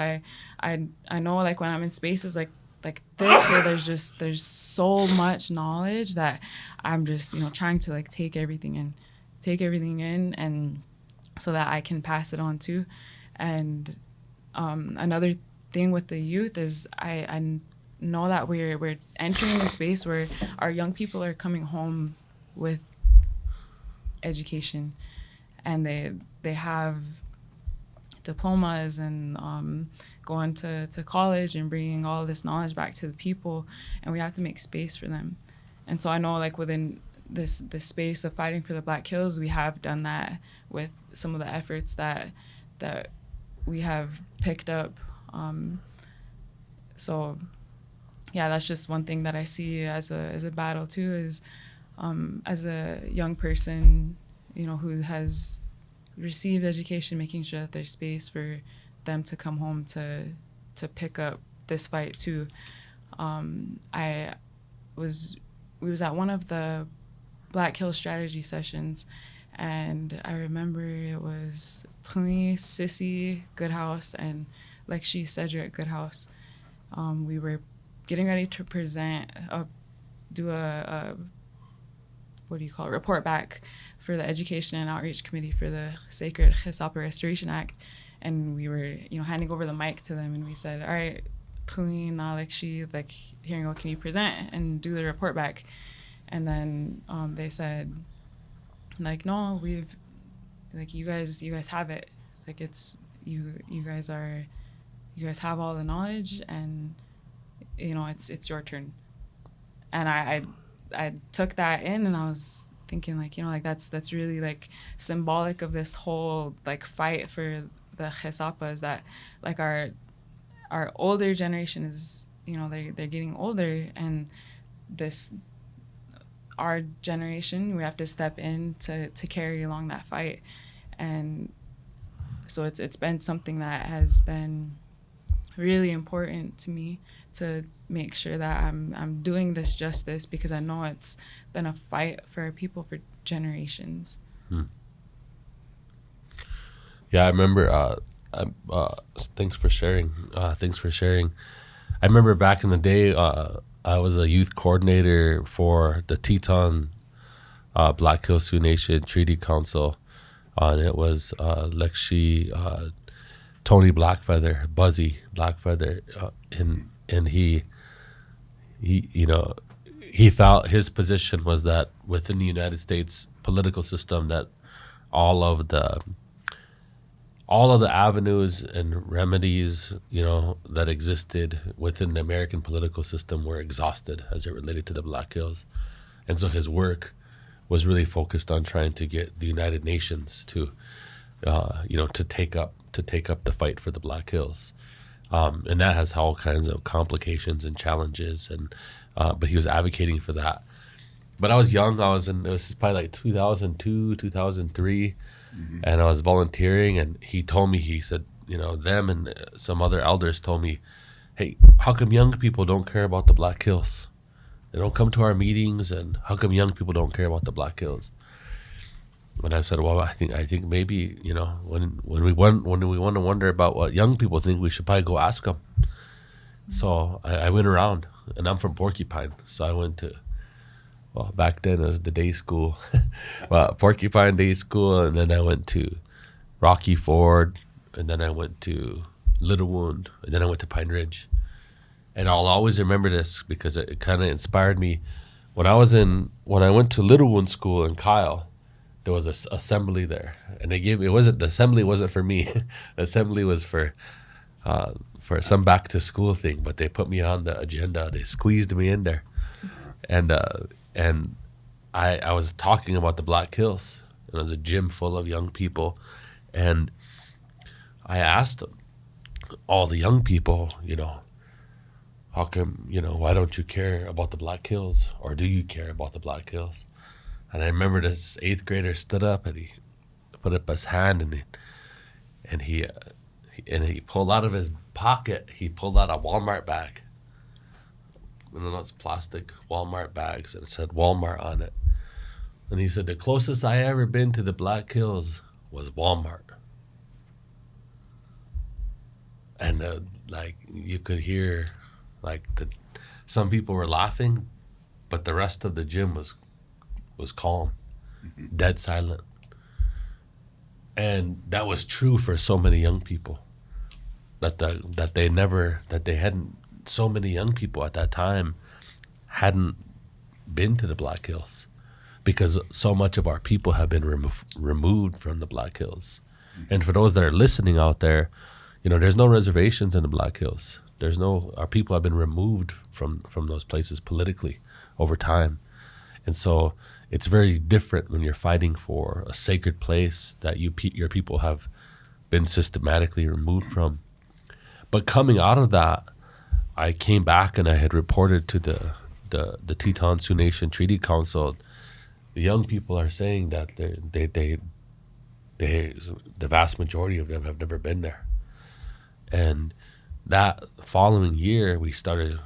I know, like, when I'm in spaces like this where there's so much knowledge that I'm just trying to like take everything in and so that I can pass it on too. And another thing with the youth is I know that we're entering a space where our young people are coming home with education, and they have diplomas and going to college and bringing all this knowledge back to the people, and we have to make space for them. And so I know, like, within this space of fighting for the Black Hills, we have done that with some of the efforts that we have picked up. So yeah, that's just one thing that I see as a battle too, is as a young person, who has received education, making sure that there's space for them to come home to pick up this fight too. We was at one of the Black Hill strategy sessions, and I remember it was Tony, Sissy Goodhouse, and Lexi Cedric Goodhouse. We were getting ready to do a report back for the Education and Outreach Committee for the Sacred HeSapa Restoration Act, and we were handing over the mic to them, and we said, all right, Tony, Lexi, like, here you go, can you present and do the report back? And then they said, like, no, we've, like, you guys have it. Like, it's, you guys have all the knowledge, and, it's your turn. And I took that in, and I was thinking, like, like, that's really, like, symbolic of this whole, like, fight for the HeSapa, is that, like, our older generation is, they're getting older, and our generation, we have to step in to carry along that fight. And so it's been something that has been really important to me, to make sure that I'm doing this justice, because I know it's been a fight for our people for generations. Yeah, I remember. Thanks for sharing. I remember back in the day, I was a youth coordinator for the Teton Black Hills Sioux Nation Treaty Council, and it was Lexi, Tony Blackfeather, Buzzy Blackfeather, and he felt his position was that within the United States political system, that all of the avenues and remedies, that existed within the American political system were exhausted as it related to the Black Hills. And so his work was really focused on trying to get the United Nations to take up the fight for the Black Hills. And that has all kinds of complications and challenges, but he was advocating for that. But I was young. It was probably like 2002, 2003. And I was volunteering, and he said, them and some other elders told me, hey, how come young people don't care about the Black Hills? They don't come to our meetings, and how come young people don't care about the Black Hills? And I said, well, I think maybe, when we want to wonder about what young people think, we should probably go ask them. So I went around, and I'm from Porcupine. So I went to, well, back then it was the day school, well, Porcupine Day School, and then I went to Rocky Ford, and then I went to Little Wound, and then I went to Pine Ridge. And I'll always remember this because it kind of inspired me. When I went to Little Wound School in Kyle, there was an assembly there, and the assembly wasn't for me. The assembly was for some back to school thing, but they put me on the agenda. They squeezed me in there, and I was talking about the Black Hills, and it was a gym full of young people, and I asked them, all the young people, how come, why don't you care about the Black Hills, or do you care about the Black Hills? And I remember this 8th grader stood up and he put up his hand and he pulled out of his pocket, he pulled out a Walmart bag. It's plastic Walmart bags, and it said Walmart on it. And he said, the closest I ever been to the Black Hills was Walmart. And you could hear some people were laughing, but the rest of the gym was calm, dead silent. And that was true for so many young people, so many young people at that time hadn't been to the Black Hills because so much of our people have been removed from the Black Hills. And for those that are listening out there, there's no reservations in the Black Hills. Our people have been removed from those places politically over time. And so it's very different when you're fighting for a sacred place that your people have been systematically removed from. But coming out of that, I came back and I had reported to the Teton Sioux Nation Treaty Council. The young people are saying that the vast majority of them have never been there. And that following year, we started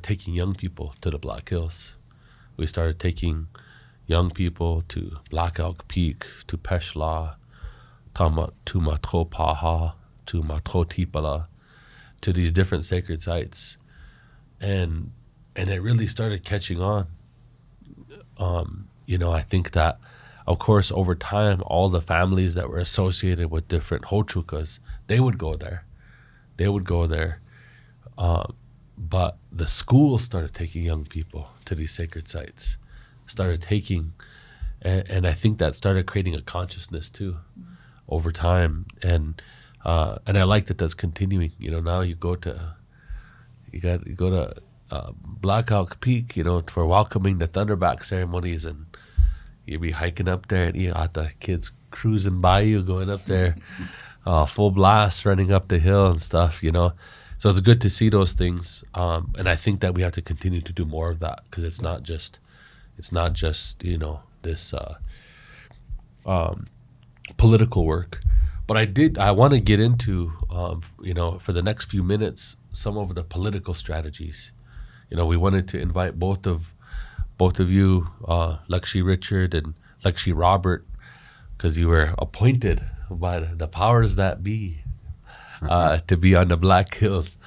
taking young people to the Black Hills. We started taking young people to Black Elk Peak, to Peshla, to Matro Paha, to Matro Tipala, to these different sacred sites. And it really started catching on. I think that, of course, over time, all the families that were associated with different Hochukas, they would go there. But the schools started taking young people to these sacred sites, and I think that started creating a consciousness too, over time. And I like that that's continuing. Now you go to Black Elk Peak, for welcoming the Thunderback ceremonies, and you'd be hiking up there, and you got the kids cruising by you, going up there, full blast, running up the hill and stuff. So it's good to see those things, and I think that we have to continue to do more of that, because it's not just this political work. But I want to get into for the next few minutes some of the political strategies. We wanted to invite both of you, Lakshmi Richard and Lakshmi Robert, because you were appointed by the powers that be to be on the Black Hills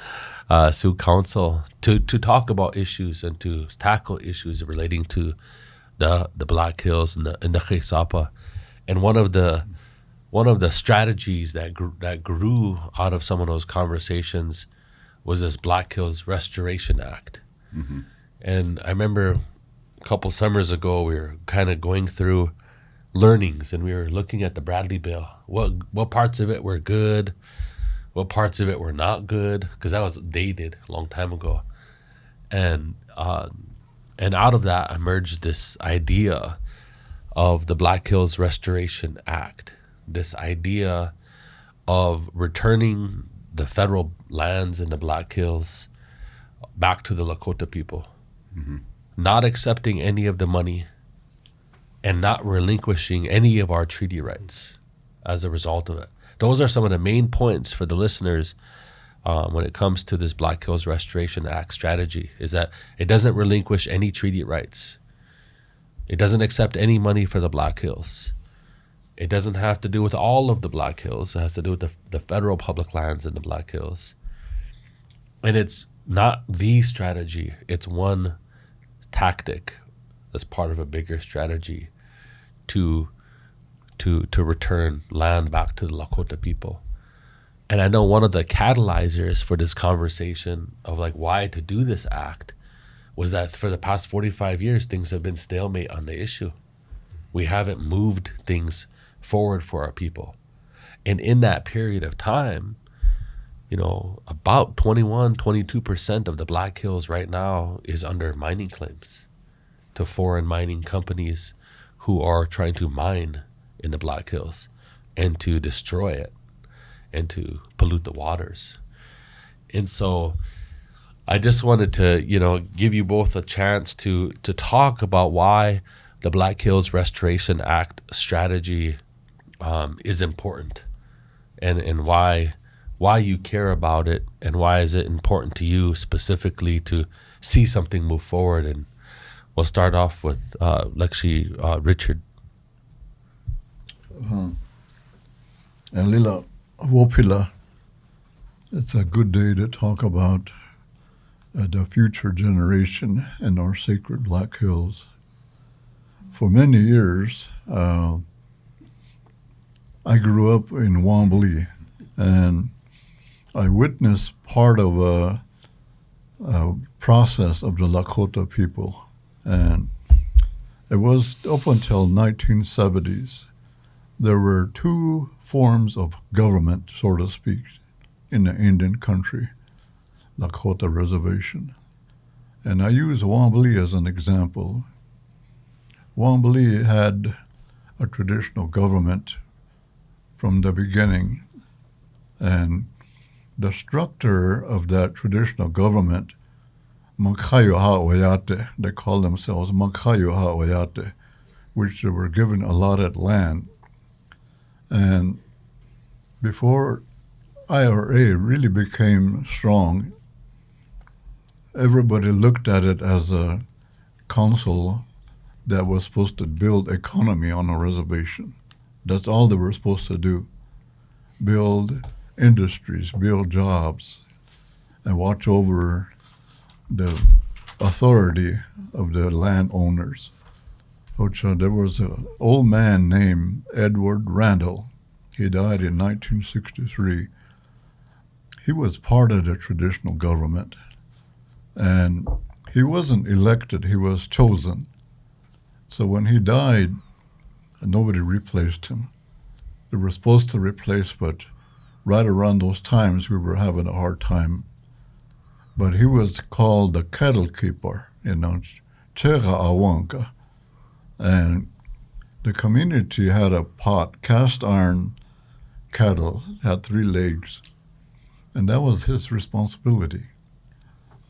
Sioux Council to talk about issues and to tackle issues relating to the Black Hills and the HeSapa. And one of the strategies that grew out of some of those conversations was this Black Hills Restoration Act. Mm-hmm. And I remember a couple summers ago, we were kind of going through learnings, and we were looking at the Bradley Bill. What parts of it were good? What parts of it were not good? Because that was dated a long time ago. And out of that emerged this idea of the Black Hills Restoration Act, this idea of returning the federal lands in the Black Hills back to the Lakota people, mm-hmm. not accepting any of the money and not relinquishing any of our treaty rights as a result of it. Those are some of the main points for the listeners when it comes to this Black Hills Restoration Act strategy, is that it doesn't relinquish any treaty rights. It doesn't accept any money for the Black Hills. It doesn't have to do with all of the Black Hills. It has to do with the federal public lands in the Black Hills. And it's not the strategy. It's one tactic that's part of a bigger strategy to return land back to the Lakota people. And I know one of the catalyzers for this conversation of like why to do this act was that for the past 45 years, things have been stalemate on the issue. We haven't moved things forward for our people. And in that period of time, you know, about 22% of the Black Hills right now is under mining claims to foreign mining companies who are trying to mine in the Black Hills and to destroy it and to pollute the waters. And so I just wanted to, you know, give you both a chance to talk about why the Black Hills Restoration Act strategy is important, and why you care about it, and why is it important to you specifically to see something move forward. And we'll start off with Richard. And Lila Wopila, it's a good day to talk about the future generation in our sacred Black Hills. For many years, I grew up in Wombly, and I witnessed part of a process of the Lakota people. And it was up until 1970s. There were two forms of government, so to speak, in the Indian country, Lakota reservation. And I use Wombly as an example. Wombly had a traditional government from the beginning, and the structure of that traditional government, Mangkayo Ha'oyate, they call themselves Mangkayo Ha'oyate, which they were given allotted land. And before IRA really became strong, everybody looked at it as a council that was supposed to build economy on a reservation. That's all they were supposed to do. Build industries, build jobs, and watch over the authority of the landowners. There was an old man named Edward Randall. He died in 1963. He was part of the traditional government, and he wasn't elected, he was chosen. So when he died, nobody replaced him. They were supposed to replace, but right around those times, we were having a hard time. But he was called the cattle keeper, Chega Awanka. And the community had a pot, cast iron cattle, had 3 legs, and that was his responsibility.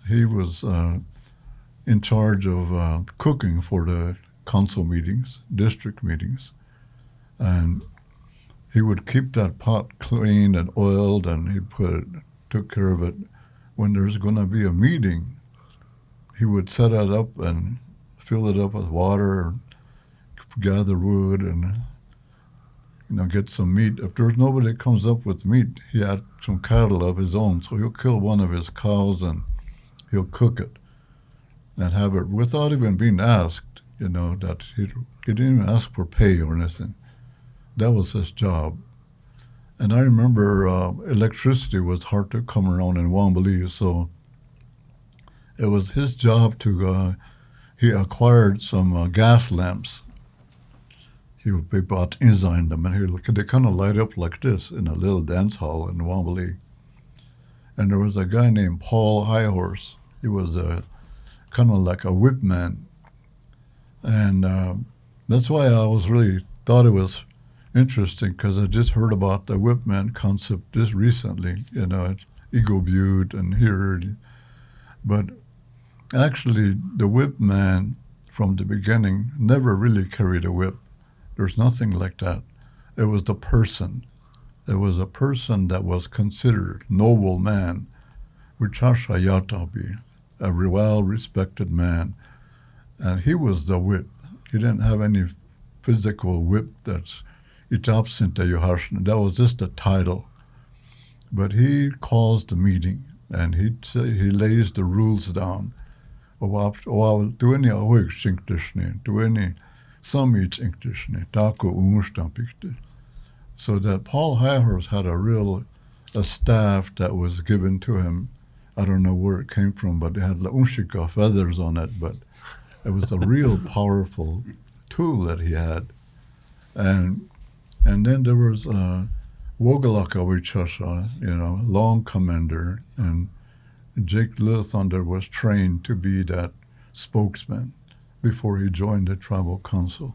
He was in charge of cooking for the council meetings, district meetings, and he would keep that pot clean and oiled, and he took care of it. When there's going to be a meeting, he would set it up and fill it up with water, gather wood, and get some meat. If there's nobody that comes up with meat, he had some cattle of his own, so he'll kill one of his cows and he'll cook it and have it without even being asked. That he didn't even ask for pay or anything. That was his job. And I remember electricity was hard to come around in Wombly, so it was his job to, he acquired some gas lamps. He bought inside them, and they kind of light up like this in a little dance hall in Wombly. And there was a guy named Paul Highhorse. He was kind of like a whip man. And that's why I thought it was interesting, because I just heard about the whip man concept just recently. It's Eagle Butte and here. But actually, the whip man from the beginning never really carried a whip. There's nothing like that. It was the person. It was a person that was considered noble man, Wichashayatabi, a well-respected man. And he was the whip. He didn't have any physical whip that's itapsinta yoharshan. That was just a title. But he calls the meeting, and he lays the rules down. Tueni awig sinktisni, tueni samits inktisni, taku umustampikti. So that Paul Hihers had a staff that was given to him. I don't know where it came from, but it had unshika feathers on it, but it was a real powerful tool that he had. And then there was Wogalaka, which was long commander, and Jake Lilthunder was trained to be that spokesman before he joined the tribal council.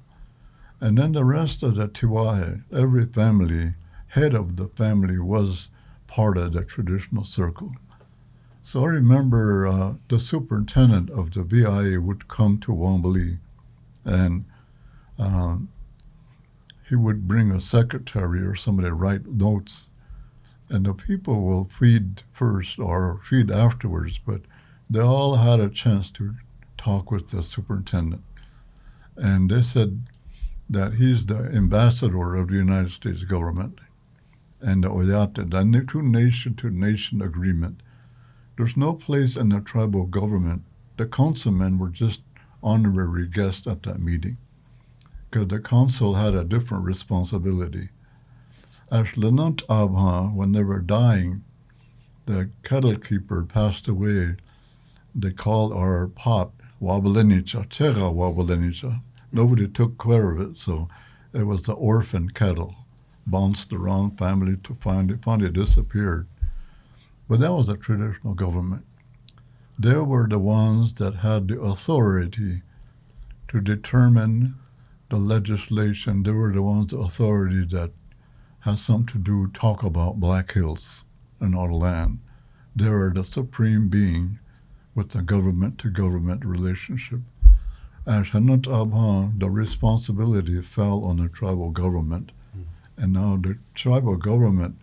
And then the rest of the Tiwahe, every family, head of the family was part of the traditional circle. So I remember the superintendent of the VIA would come to Wombly, and he would bring a secretary or somebody to write notes. And the people will feed first or feed afterwards, but they all had a chance to talk with the superintendent. And they said that he's the ambassador of the United States government and the Oyate, the two nation-to-nation agreement. There's no place in the tribal government. The councilmen were just honorary guests at that meeting because the council had a different responsibility. As Lenant Abha, when they were dying, the cattle keeper passed away. They called our pot Wabalinicha, Tera Wabalinicha. Nobody took care of it, so it was the orphan cattle. Bounced around family to finally disappeared. But that was a traditional government. They were the ones that had the authority to determine the legislation. They were the ones, the authority that has something to do, talk about Black Hills and our land. They are the supreme being with the government-to-government relationship. As Hanut Abhan, the responsibility fell on the tribal government. And now the tribal government,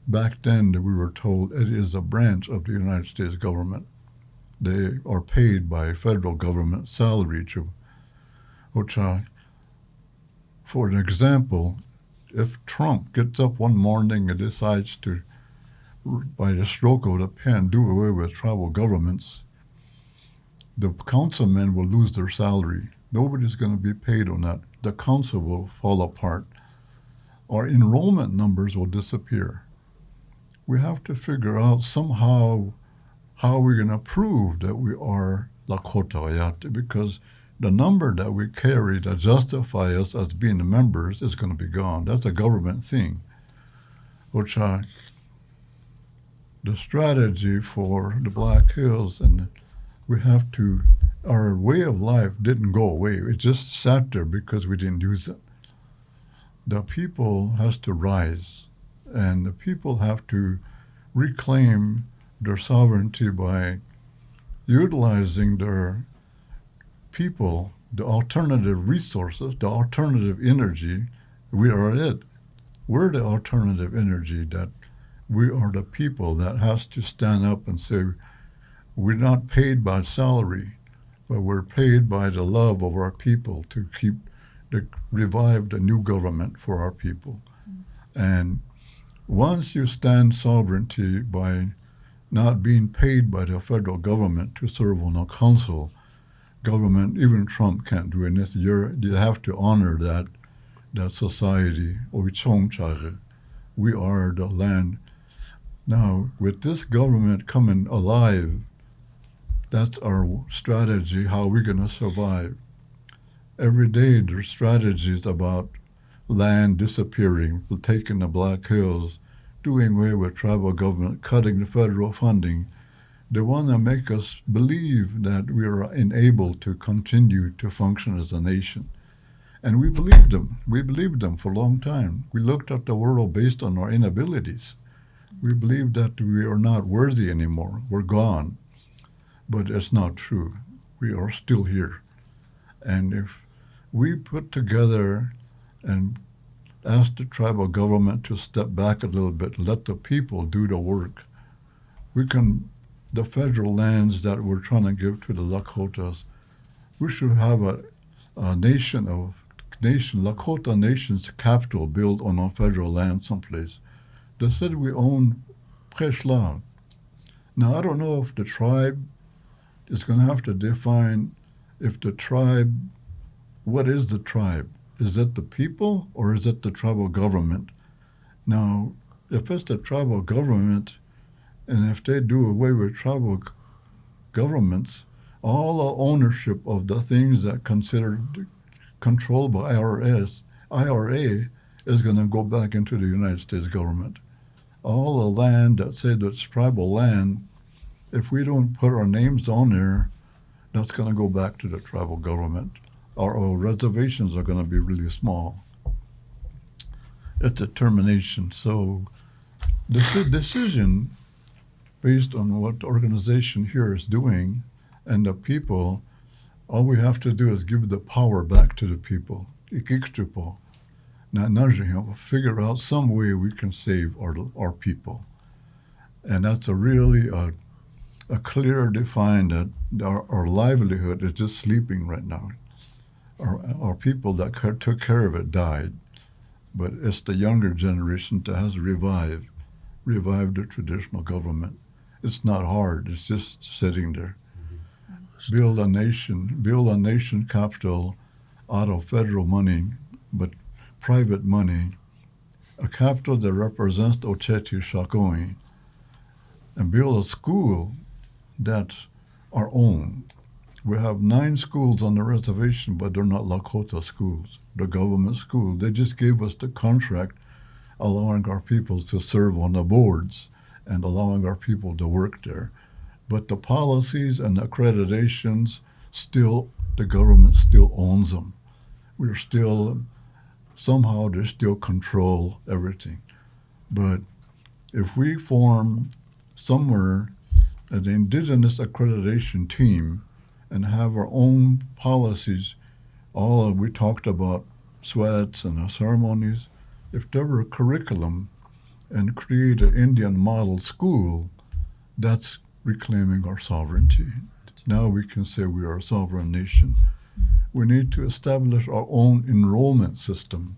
back then we were told it is a branch of the United States government. They are paid by federal government salary to Ocha. For an example, if Trump gets up one morning and decides to, by the stroke of the pen, do away with tribal governments, the councilmen will lose their salary. Nobody's going to be paid on that. The council will fall apart. Our enrollment numbers will disappear. We have to figure out somehow how we're going to prove that we are Lakota, because the number that we carry that justify us as being members is going to be gone. That's a government thing. Which the strategy for the Black Hills, and we have to, our way of life didn't go away. It just sat there because we didn't use it. The people has to rise, and the people have to reclaim their sovereignty by utilizing their people, the alternative resources, the alternative energy. We are it. We're the alternative energy, that we are the people that has to stand up and say, we're not paid by salary, but we're paid by the love of our people to revive the new government for our people. And once you stand sovereignty by not being paid by the federal government to serve on a council, government, even Trump can't do anything. You have to honor that society. We are the land. Now, with this government coming alive, that's our strategy, how we're going to survive. Every day there's strategies about land disappearing, taking the Black Hills, doing away with tribal government, cutting the federal funding. They want to make us believe that we are unable to continue to function as a nation. And we believed them. We believed them for a long time. We looked at the world based on our inabilities. We believed that we are not worthy anymore. We're gone. But it's not true. We are still here. And if we put together and ask the tribal government to step back a little bit, let the people do the work, the federal lands that we're trying to give to the Lakotas, we should have a Lakota nation's capital built on our federal land someplace. They said we own fresh land. Now, I don't know if the tribe is going to have to define if the tribe, what is the tribe? Is it the people or is it the tribal government? Now, if it's the tribal government, and if they do away with tribal governments, all the ownership of the things that considered controlled by IRA is going to go back into the United States government. All the land that said it's tribal land, if we don't put our names on there, that's going to go back to the tribal government. Our reservations are going to be really small. It's a termination. So this decision based on what the organization here is doing and the people, all we have to do is give the power back to the people. Now, figure out some way we can save our people. And that's a really a clear define that our livelihood is just sleeping right now. Our people that took care of it died, but it's the younger generation that has revived the traditional government. It's not hard. It's just sitting there. Mm-hmm. Build a nation capital out of federal money, but private money, a capital that represents Ocheti Shakoi, and build a school that's our own. We have 9 schools on the reservation, but they're not Lakota schools. They're government schools. They just gave us the contract allowing our people to serve on the boards and allowing our people to work there. But the policies and the accreditations, the government still owns them. Somehow they still control everything. But if we form somewhere an indigenous accreditation team and have our own policies, we talked about sweats and the ceremonies, if there were a curriculum and create an Indian model school, that's reclaiming our sovereignty. Now we can say we are a sovereign nation. We need to establish our own enrollment system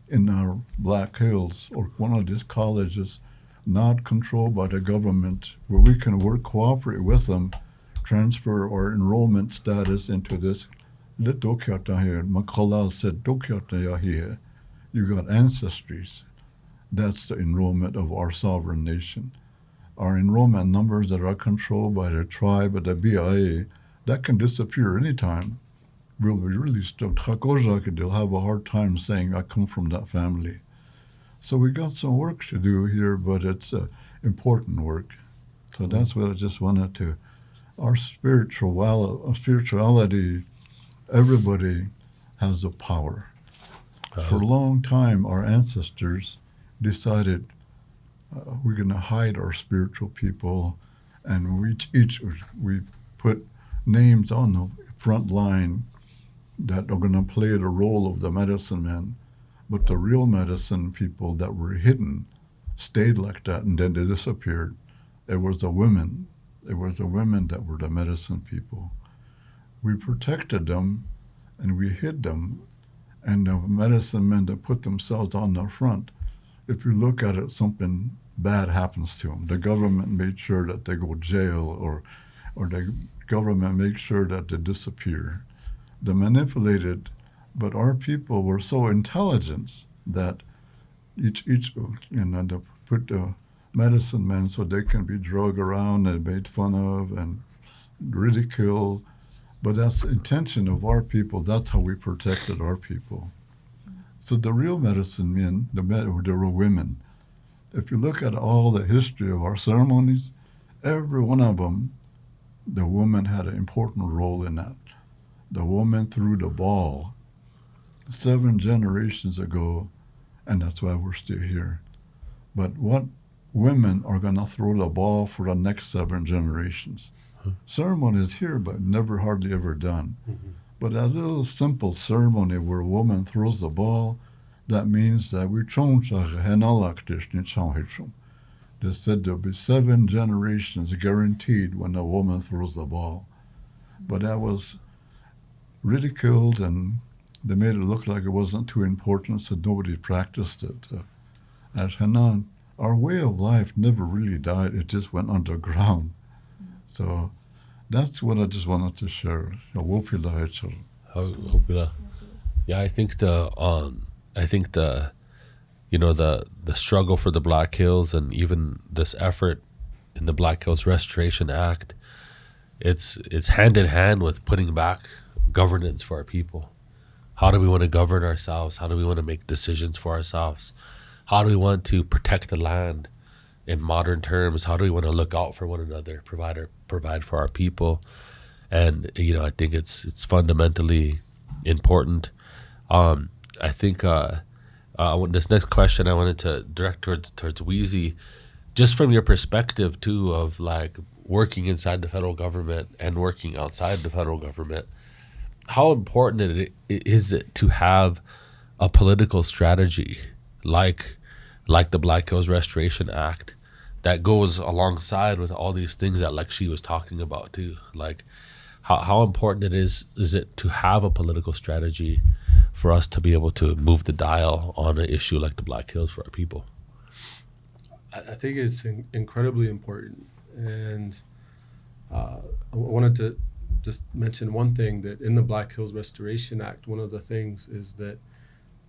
in our Black Hills or one of these colleges not controlled by the government, where we can cooperate with them, transfer our enrollment status into this. Makalal said, you got ancestries. That's the enrollment of our sovereign nation. Our enrollment numbers that are controlled by the tribe or the BIA, that can disappear anytime. We'll be really stuck. They'll have a hard time saying, I come from that family. So we got some work to do here, but it's important work. So that's what I just wanted to. Our spirituality, everybody has the power. For a long time, our ancestors decided we're going to hide our spiritual people, and we put names on the front line that are going to play the role of the medicine men. But the real medicine people that were hidden stayed like that, and then they disappeared. It was the women. It was the women that were the medicine people. We protected them, and we hid them, and the medicine men that put themselves on the front, if you look at it, something bad happens to them. The government made sure that they go to jail, or the government makes sure that they disappear. They're manipulated. But our people were so intelligent that they put the medicine men so they can be drugged around and made fun of and ridiculed. But that's the intention of our people. That's how we protected our people. So the real medicine men, they were women. If you look at all the history of our ceremonies, every one of them, the woman had an important role in that. The woman threw the ball 7 generations ago, and that's why we're still here. But what women are going to throw the ball for the next 7 generations? Ceremony is here, but never hardly ever done. Mm-hmm. But a little simple ceremony where a woman throws the ball, that means that they said there'll be 7 generations guaranteed when a woman throws the ball. But that was ridiculed, and they made it look like it wasn't too important, so nobody practiced it. As Hanan, our way of life never really died. It just went underground. So that's what I just wanted to share. Yeah, I think the the struggle for the Black Hills and even this effort in the Black Hills Restoration Act, it's hand in hand with putting back governance for our people. How do we want to govern ourselves? How do we want to make decisions for ourselves? How do we want to protect the land in modern terms? How do we want to look out for one another, provide for our people? And I think it's fundamentally important. I think this next question I wanted to direct towards Weezy, just from your perspective too of like working inside the federal government and working outside the federal government. How important is it to have a political strategy like the Black Hills Restoration Act that goes alongside with all these things that like she was talking about too? Like how important is it to have a political strategy for us to be able to move the dial on an issue like the Black Hills for our people? I think it's incredibly important. And I wanted to just mention one thing, that in the Black Hills Restoration Act, one of the things is that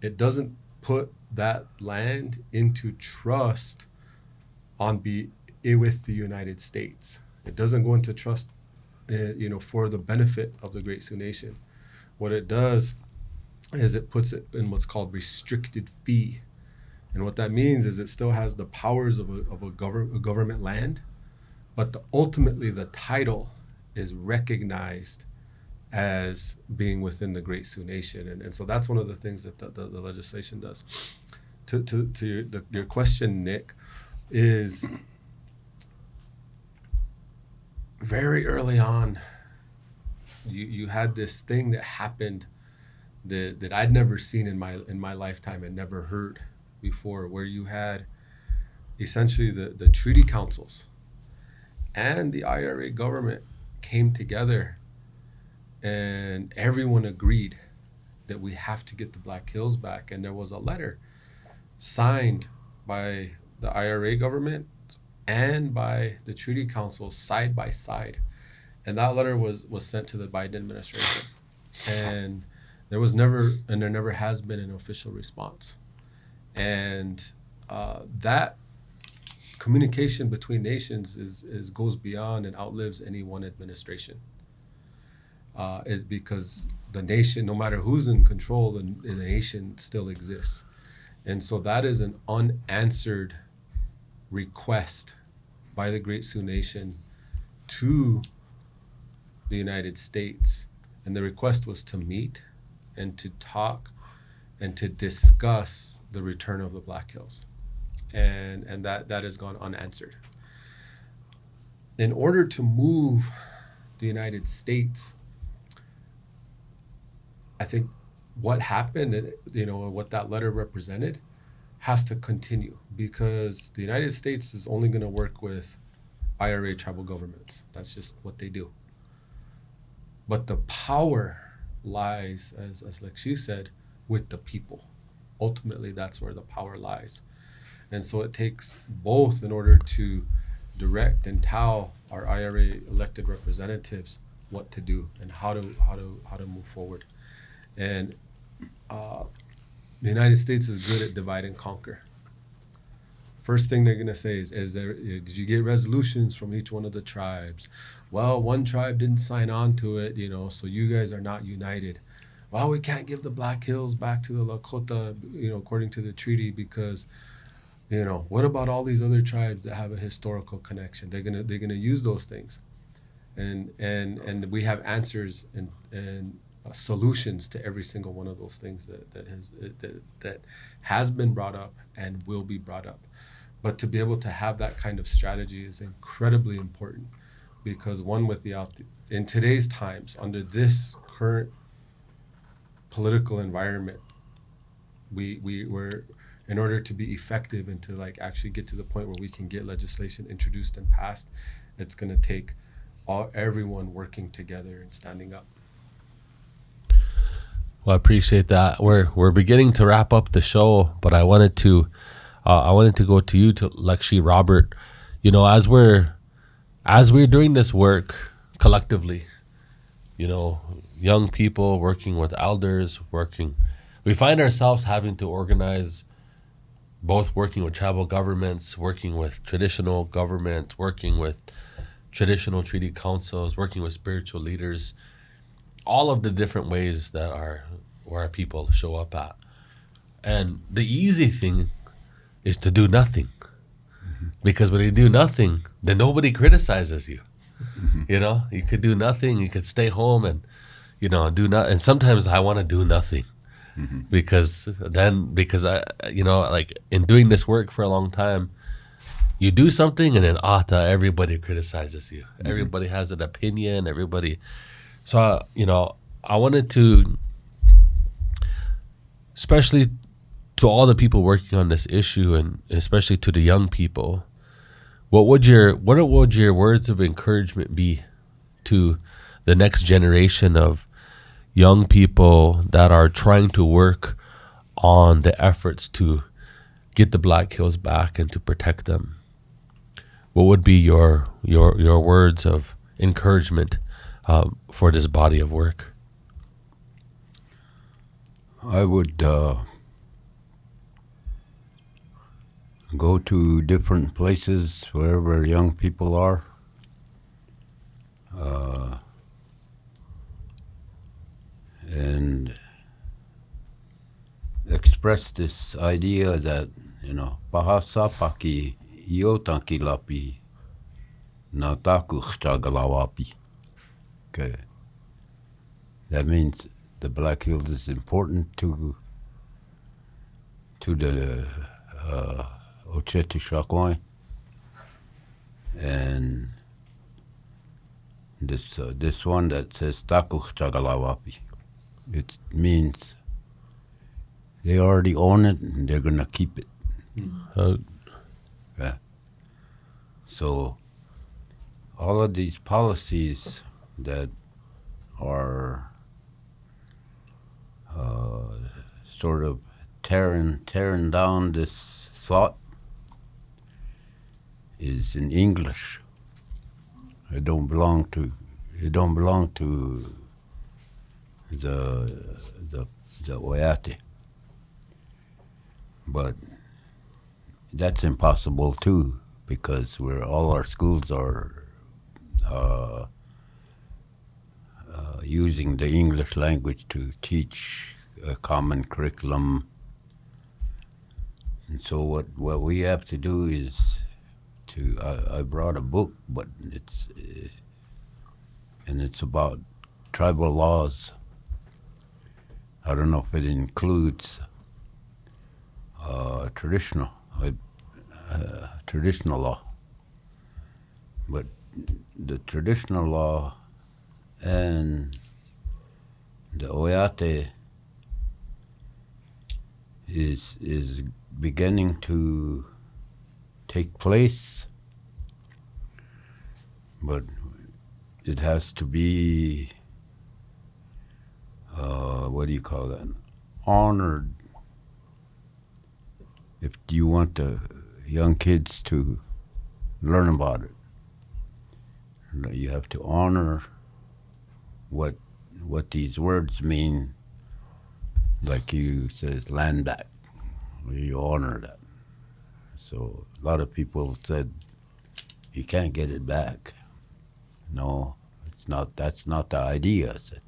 it doesn't put that land into trust with the United States. It doesn't go into trust, for the benefit of the Great Sioux Nation. What it does is it puts it in what's called restricted fee. And what that means is it still has the powers of a government land, but ultimately the title is recognized as being within the Great Sioux Nation. And so that's one of the things that the legislation does. To your question, Nick, is very early on, you had this thing that happened that I'd never seen in my lifetime and never heard before, where you had essentially the treaty councils and the IRA government came together, and everyone agreed that we have to get the Black Hills back. And there was a letter signed by the IRA government and by the treaty council side by side. And that letter was sent to the Biden administration. And there never has been an official response. And that communication between nations goes beyond and outlives any one administration. It's because the nation, no matter who's in control, the nation still exists. And so that is an unanswered request by the Great Sioux Nation to the United States. And the request was to meet and to talk and to discuss the return of the Black Hills. And that has gone unanswered. In order to move the United States, I think what happened, what that letter represented, has to continue, because the United States is only going to work with IRA tribal governments. That's just what they do. But the power lies, as like she said, with the people. Ultimately, that's where the power lies. And so it takes both in order to direct and tell our IRA elected representatives what to do and how to move forward. And the United States is good at divide and conquer. First thing they're going to say is did you get resolutions from each one of the tribes? Well, one tribe didn't sign on to it, so you guys are not united. Well, we can't give the Black Hills back to the Lakota, according to the treaty, because, what about all these other tribes that have a historical connection? They're gonna use those things, and we have answers and solutions to every single one of those things that has been brought up and will be brought up. But to be able to have that kind of strategy is incredibly important, because in today's times, under this current political environment, we're in order to be effective and to actually get to the point where we can get legislation introduced and passed, it's going to take everyone working together and standing up. Well, I appreciate that. We're beginning to wrap up the show, but I wanted to I wanted to go to you, to Lakshmi, Robert. You know, as we're doing this work collectively, you know, young people working with elders, we find ourselves having to organize, both working with tribal governments, working with traditional government, working with traditional treaty councils, working with spiritual leaders, all of the different ways that where our people show up at. And the easy thing is to do nothing. Because when you do nothing, then nobody criticizes you. You know, you could do nothing, you could stay home and, you know, do not. And sometimes I want to do nothing. Because I, you know, like in doing this work for a long time, you do something and then everybody criticizes you. Everybody has an opinion, So, you know, I wanted to, especially to all the people working on this issue and especially to the young people, what would your words of encouragement be to the next generation of young people that are trying to work on the efforts to get the Black Hills back and to protect them? What would be your words of encouragement for this body of work? I would go to different places wherever young people are. And express this idea that, you know, HeSapa ki iotanki lapi na taku chtagalawapi. Okay. That means the Black Hills is important to the Ocheti Shakoi, and this one that says taku chtagalawapi, it means they already own it and they're gonna keep it. Yeah. So all of these policies that are sort of tearing down this thought is in English. It don't belong to the Oyate. But that's impossible too, because all our schools are using the English language to teach a common curriculum. And so what we have to do is I brought a book, but it's about tribal laws. I don't know if it includes traditional law, but the traditional law and the Oyate is beginning to take place, but it has to be honored if you want the young kids to learn about it. You have to honor what these words mean, like you says land back. You honor that. So a lot of people said you can't get it back. No, it's not. That's not the idea. I said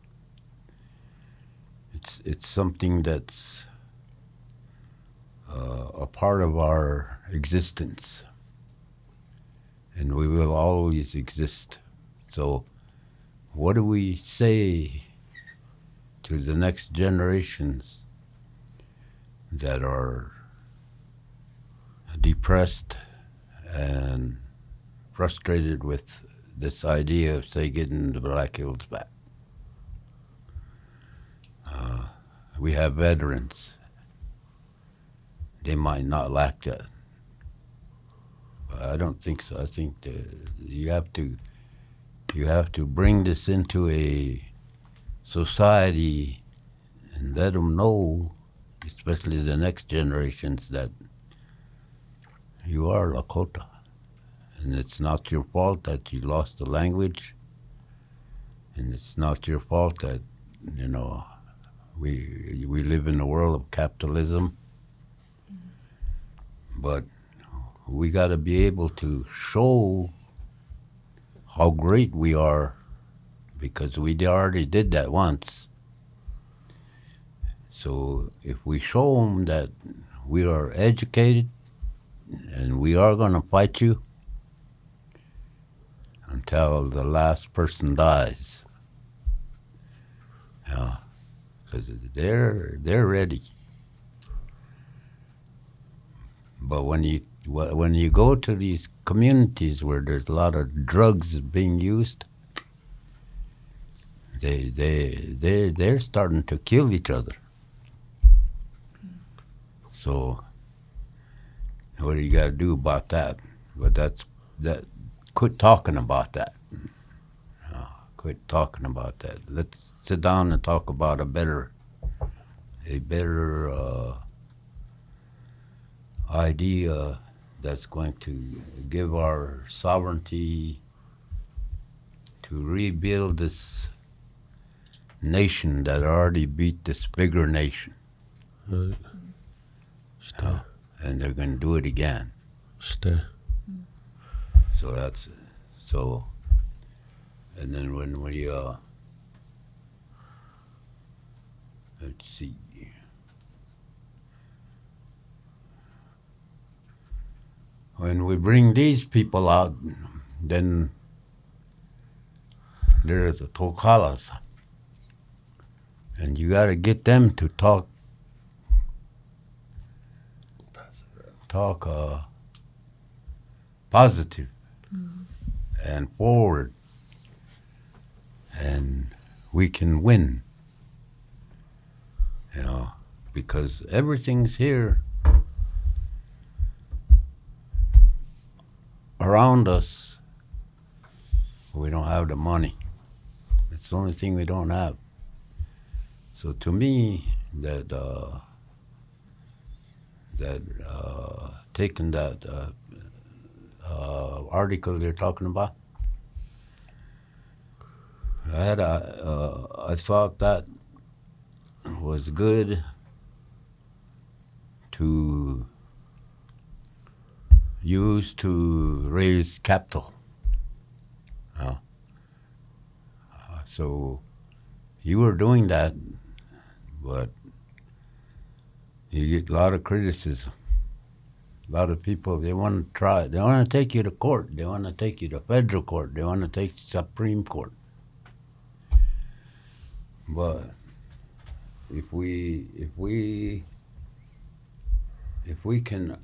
it's something that's a part of our existence, and we will always exist. So what do we say to the next generations that are depressed and frustrated with this idea of, say, getting the Black Hills back? We have veterans. They might not lack that. But I don't think so. I think you have to bring this into a society and let them know, especially the next generations, that you are Lakota. And it's not your fault that you lost the language. And it's not your fault that, you know, we live in a world of capitalism. But we got to be able to show how great we are, because we already did that once. So if we show them that we are educated and we are going to fight you until the last person dies, because they're ready. But when you go to these communities where there's a lot of drugs being used, they're starting to kill each other. So what do you got to do about that? But that. Quit talking about that. Quit talking about that. Let's sit down and talk about a better idea that's going to give our sovereignty to rebuild this nation that already beat this bigger nation. Right. And they're going to do it again. Stay. So that's so. And then when we let's see. When we bring these people out, then there's the Tokalas. And you got to get them to talk positive and forward, and we can win, you know, because everything's here around us. We don't have the money. It's the only thing we don't have. So to me, taking that article you're talking about, I thought that was good to use to raise capital. So you were doing that, but you get a lot of criticism. A lot of people, they want to try it. They want to take you to court. They want to take you to federal court. They want to take you to Supreme Court. But if we can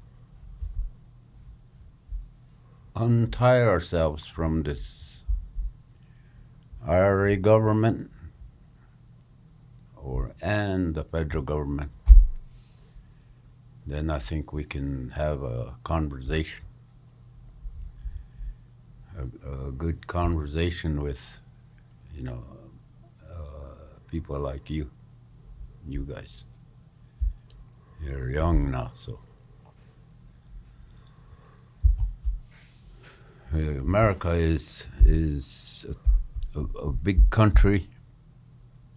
untie ourselves from this IRA government and the federal government, then I think we can have a conversation, a good conversation with, you know, people like you guys. You're young now, so. America is a big country,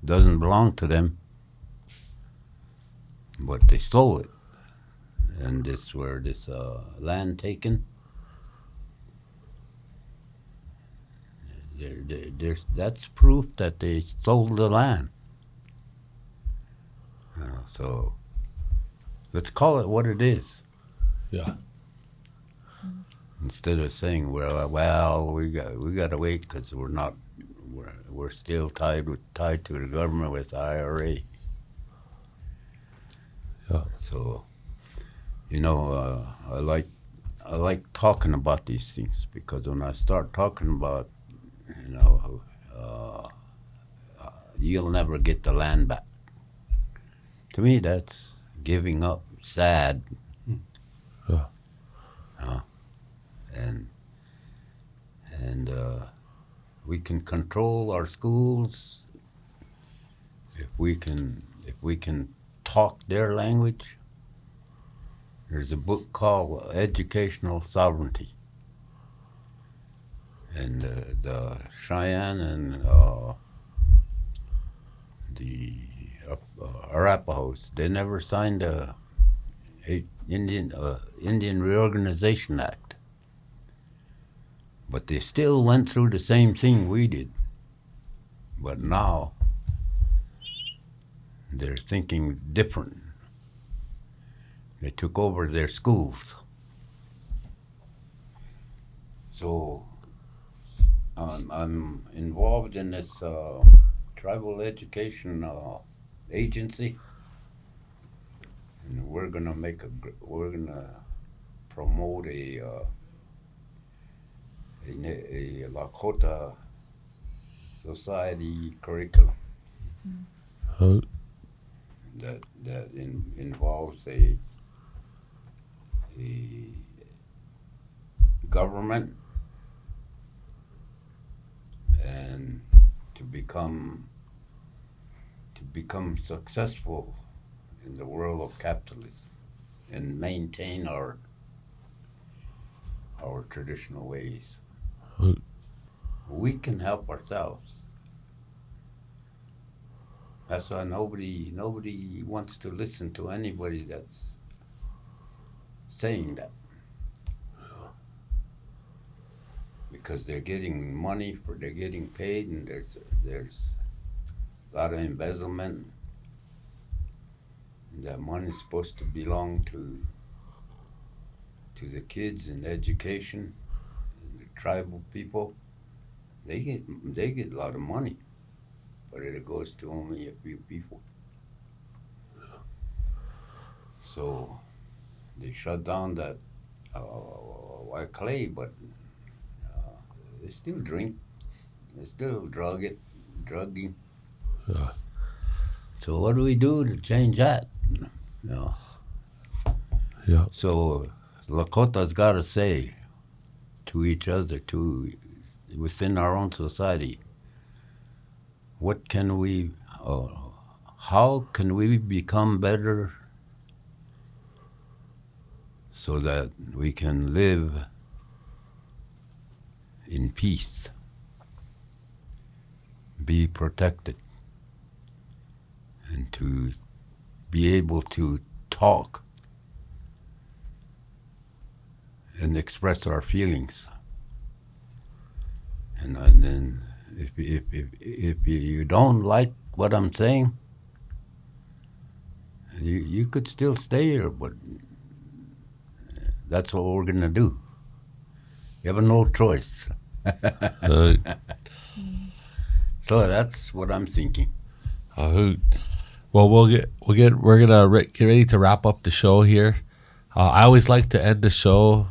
doesn't belong to them, but they stole it. And this where this land taken, that's proof that they stole the land. So let's call it what it is. Yeah. Instead of saying, well, we got to wait because we're still tied to the government with IRA. Yeah. So, you know, I like talking about these things, because when I start talking about, you know, you'll never get the land back. To me, that's giving up, sad. Yeah. And we can control our schools if we can talk their language. There's a book called Educational Sovereignty. And the Cheyenne and the Arapahoes, they never signed a Indian Reorganization Act. But they still went through the same thing we did. But now they're thinking different. They took over their schools. So I'm involved in this tribal education agency, and we're gonna promote a Lakota society curriculum that involves a government and to become successful in the world of capitalism and maintain our traditional ways. We can help ourselves. That's why nobody wants to listen to anybody that's saying that. Because they're getting money they're getting paid, and there's a lot of embezzlement. And that money's supposed to belong to the kids and education, and the tribal people. They get a lot of money, but it goes to only a few people. So they shut down that white clay, but they still drink, they still drugging. Yeah. So what do we do to change that? No. Yeah. So Lakota's got to say to each other, within our own society, what can we, how can we become better so that we can live in peace, be protected, and to be able to talk and express our feelings. And then if you don't like what I'm saying, you could still stay here, but that's what we're gonna do. You have no choice. So that's what I'm thinking. Well, we're gonna get ready to wrap up the show here. I always like to end the show,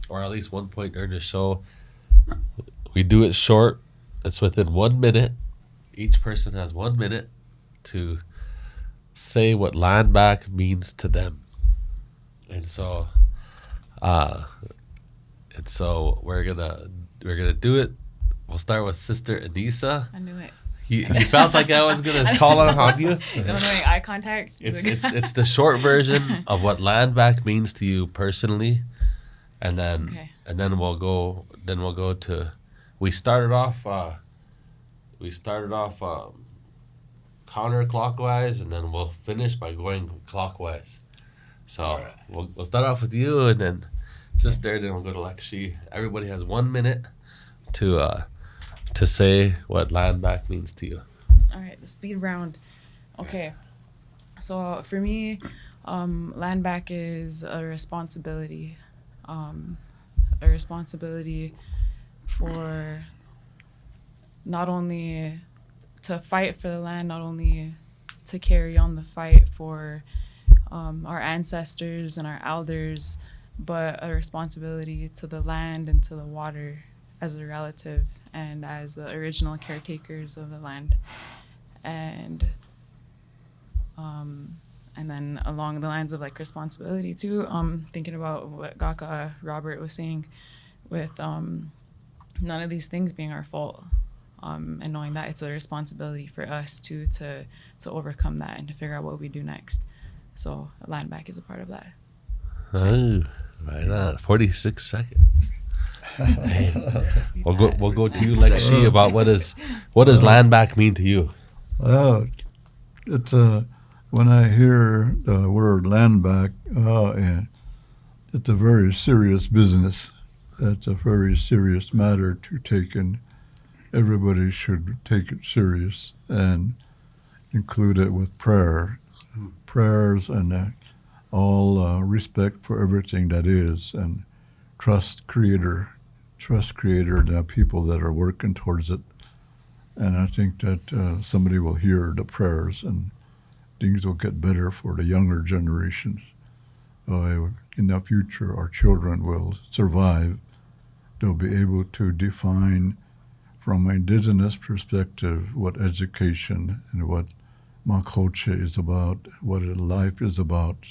or at least one point during the show. We do it short. It's within 1 minute. Each person has 1 minute to say what land back means to them. And so we're gonna do it. We'll start with Sister Anissa. I knew it. You felt like I was gonna call on you. Don't make eye contact. It's the short version of what land back means to you personally, and then we'll go to. We started off counterclockwise, and then we'll finish by going clockwise. So right. We'll start off with you, and then Sister, then we'll go to Lexi. Everybody has 1 minute to say what land back means to you. All right, the speed round. Okay, so for me, land back is a responsibility. A responsibility for not only to fight for the land, not only to carry on the fight for our ancestors and our elders, but a responsibility to the land and to the water as a relative and as the original caretakers of the land. And then along the lines of like responsibility too, thinking about what Gaka Robert was saying with none of these things being our fault, and knowing that it's a responsibility for us to overcome that and to figure out what we do next. So land back is a part of that. Oh, right on. 46 seconds. Hey, we'll go to you, Lexi, about what does land back mean to you? Well, it's when I hear the word land back, and it's a very serious business. It's a very serious matter to take, and everybody should take it serious and include it with prayers, and all respect for everything that is, and trust Creator, the people that are working towards it. And I think that somebody will hear the prayers, and things will get better for the younger generations. In the future, our children will survive. They'll be able to define from an indigenous perspective what education and what makoche is about, what life is about.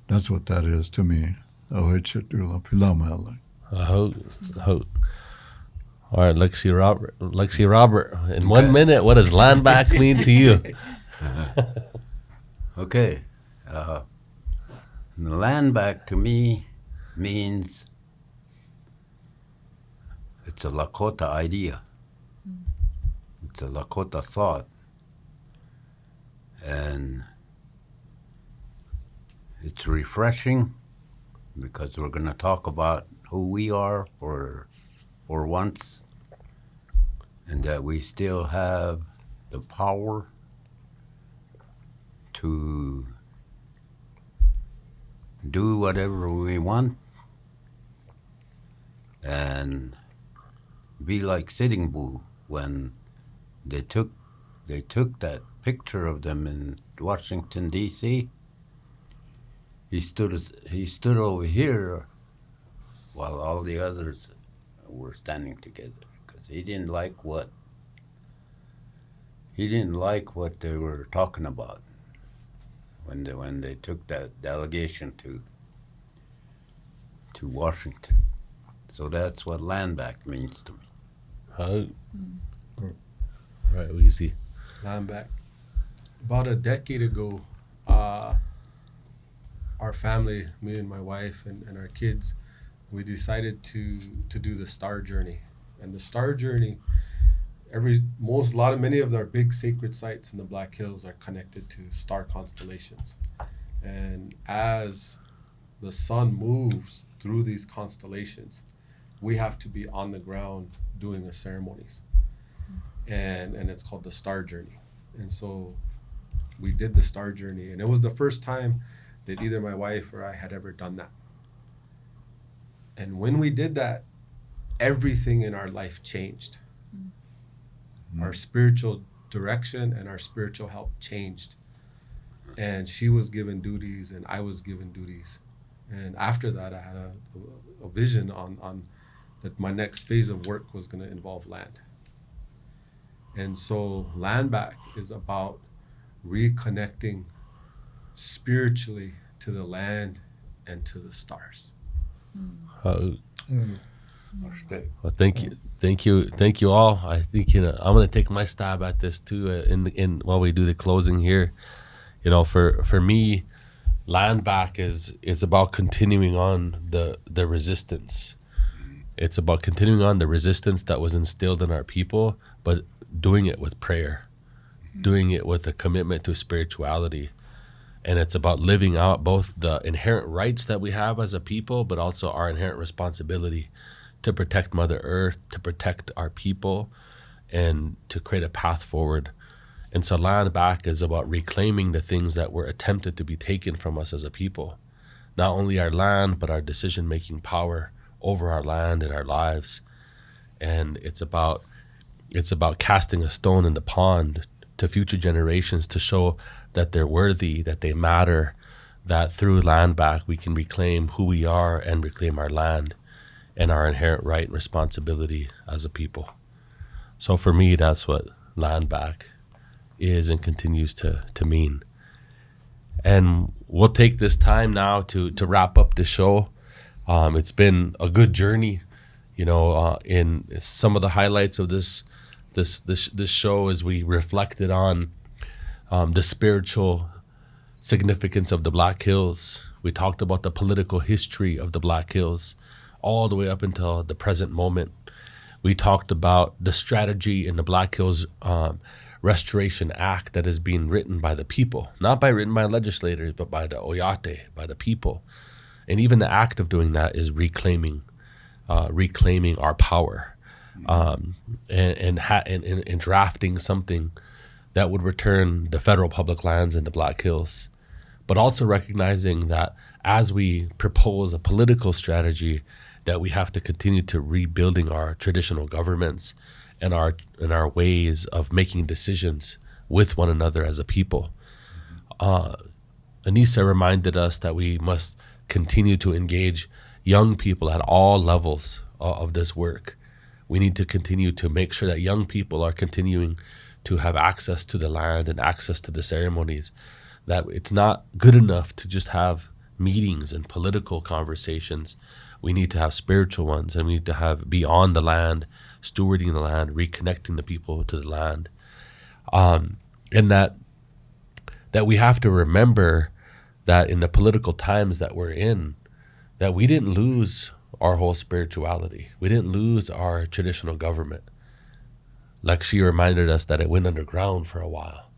That's what that is to me. All right, Lexi Robert. In 1 minute, what does land back mean to you? Okay. The land back to me means it's a Lakota idea. It's a Lakota thought. And it's refreshing because we're going to talk about who we are for once, and that we still have the power to do whatever we want and be like Sitting Bull when they took that picture of them in Washington, D.C. He stood over here while all the others were standing together because he didn't like what they were talking about when they took that delegation to Washington. So that's what land back means to me. All right, Weezy. Land back. About a decade ago, our family, me and my wife and our kids, we decided to do the Star Journey. And the Star Journey, many of our big sacred sites in the Black Hills are connected to star constellations. And as the sun moves through these constellations, we have to be on the ground doing the ceremonies. And it's called the Star Journey. And so we did the Star Journey, and it was the first time that either my wife or I had ever done that. And when we did that, everything in our life changed. Our spiritual direction and our spiritual health changed. And she was given duties and I was given duties. And after that, I had a vision on that my next phase of work was going to involve land. And so land back is about reconnecting spiritually to the land and to the stars. Well, thank you all. I think I'm going to take my stab at this too. In while we do the closing here, for me, land back is about continuing on the resistance. It's about continuing on the resistance that was instilled in our people, but doing it with prayer, doing it with a commitment to spirituality. And it's about living out both the inherent rights that we have as a people, but also our inherent responsibility to protect Mother Earth, to protect our people, and to create a path forward. And so land back is about reclaiming the things that were attempted to be taken from us as a people. Not only our land, but our decision-making power over our land and our lives. And it's about casting a stone in the pond to future generations to show that they're worthy, that they matter, that through land back we can reclaim who we are and reclaim our land and our inherent right and responsibility as a people. So for me, that's what land back is and continues to mean. And we'll take this time now to wrap up the show. It's been a good journey, in some of the highlights of this show as we reflected on the spiritual significance of the Black Hills. We talked about the political history of the Black Hills all the way up until the present moment. We talked about the strategy in the Black Hills Restoration Act that is being written by the people, not written by legislators, but by the Oyate, by the people. And even the act of doing that is reclaiming our power, and drafting something that would return the federal public lands in the Black Hills, but also recognizing that as we propose a political strategy, that we have to continue to rebuilding our traditional governments and our ways of making decisions with one another as a people. Anissa reminded us that we must continue to engage young people at all levels of this work. We need to continue to make sure that young people are continuing to have access to the land and access to the ceremonies, that it's not good enough to just have meetings and political conversations. We need to have spiritual ones, and we need to be on the land, stewarding the land, reconnecting the people to the land. And that we have to remember that in the political times that we're in, that we didn't lose our whole spirituality. We didn't lose our traditional government. Like she reminded us that it went underground for a while.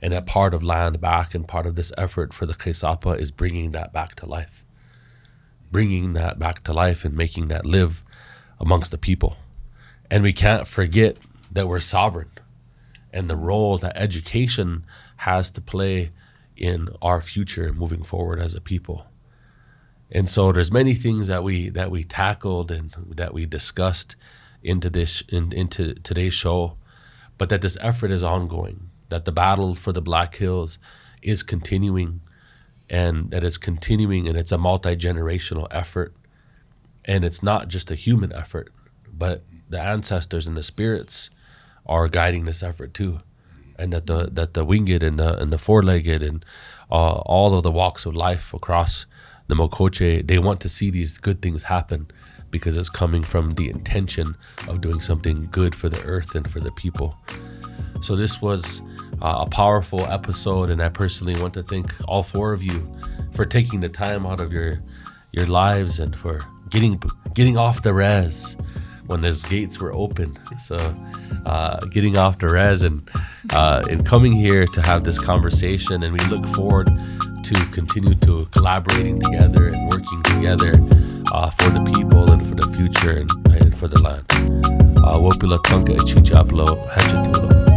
And that part of Land Back and part of this effort for the HeSapa is bringing that back to life. Bringing that back to life and making that live amongst the people. And we can't forget that we're sovereign and the role that education has to play in our future moving forward as a people. And so there's many things that we tackled and that we discussed into today's show, but that this effort is ongoing, that the battle for the Black Hills is continuing, and that it's continuing, and it's a multi-generational effort. And it's not just a human effort, but the ancestors and the spirits are guiding this effort too. And that the winged and the four-legged and all of the walks of life across the Mokoche, they want to see these good things happen because it's coming from the intention of doing something good for the earth and for the people. So this was a powerful episode, and I personally want to thank all four of you for taking the time out of your lives and for getting off the res when those gates were open. So getting off the res and coming here to have this conversation, and we look forward to continue to collaborating together and working together for the people and for the future and for the land. Wopila Tonka Echichaplo Hachatulo.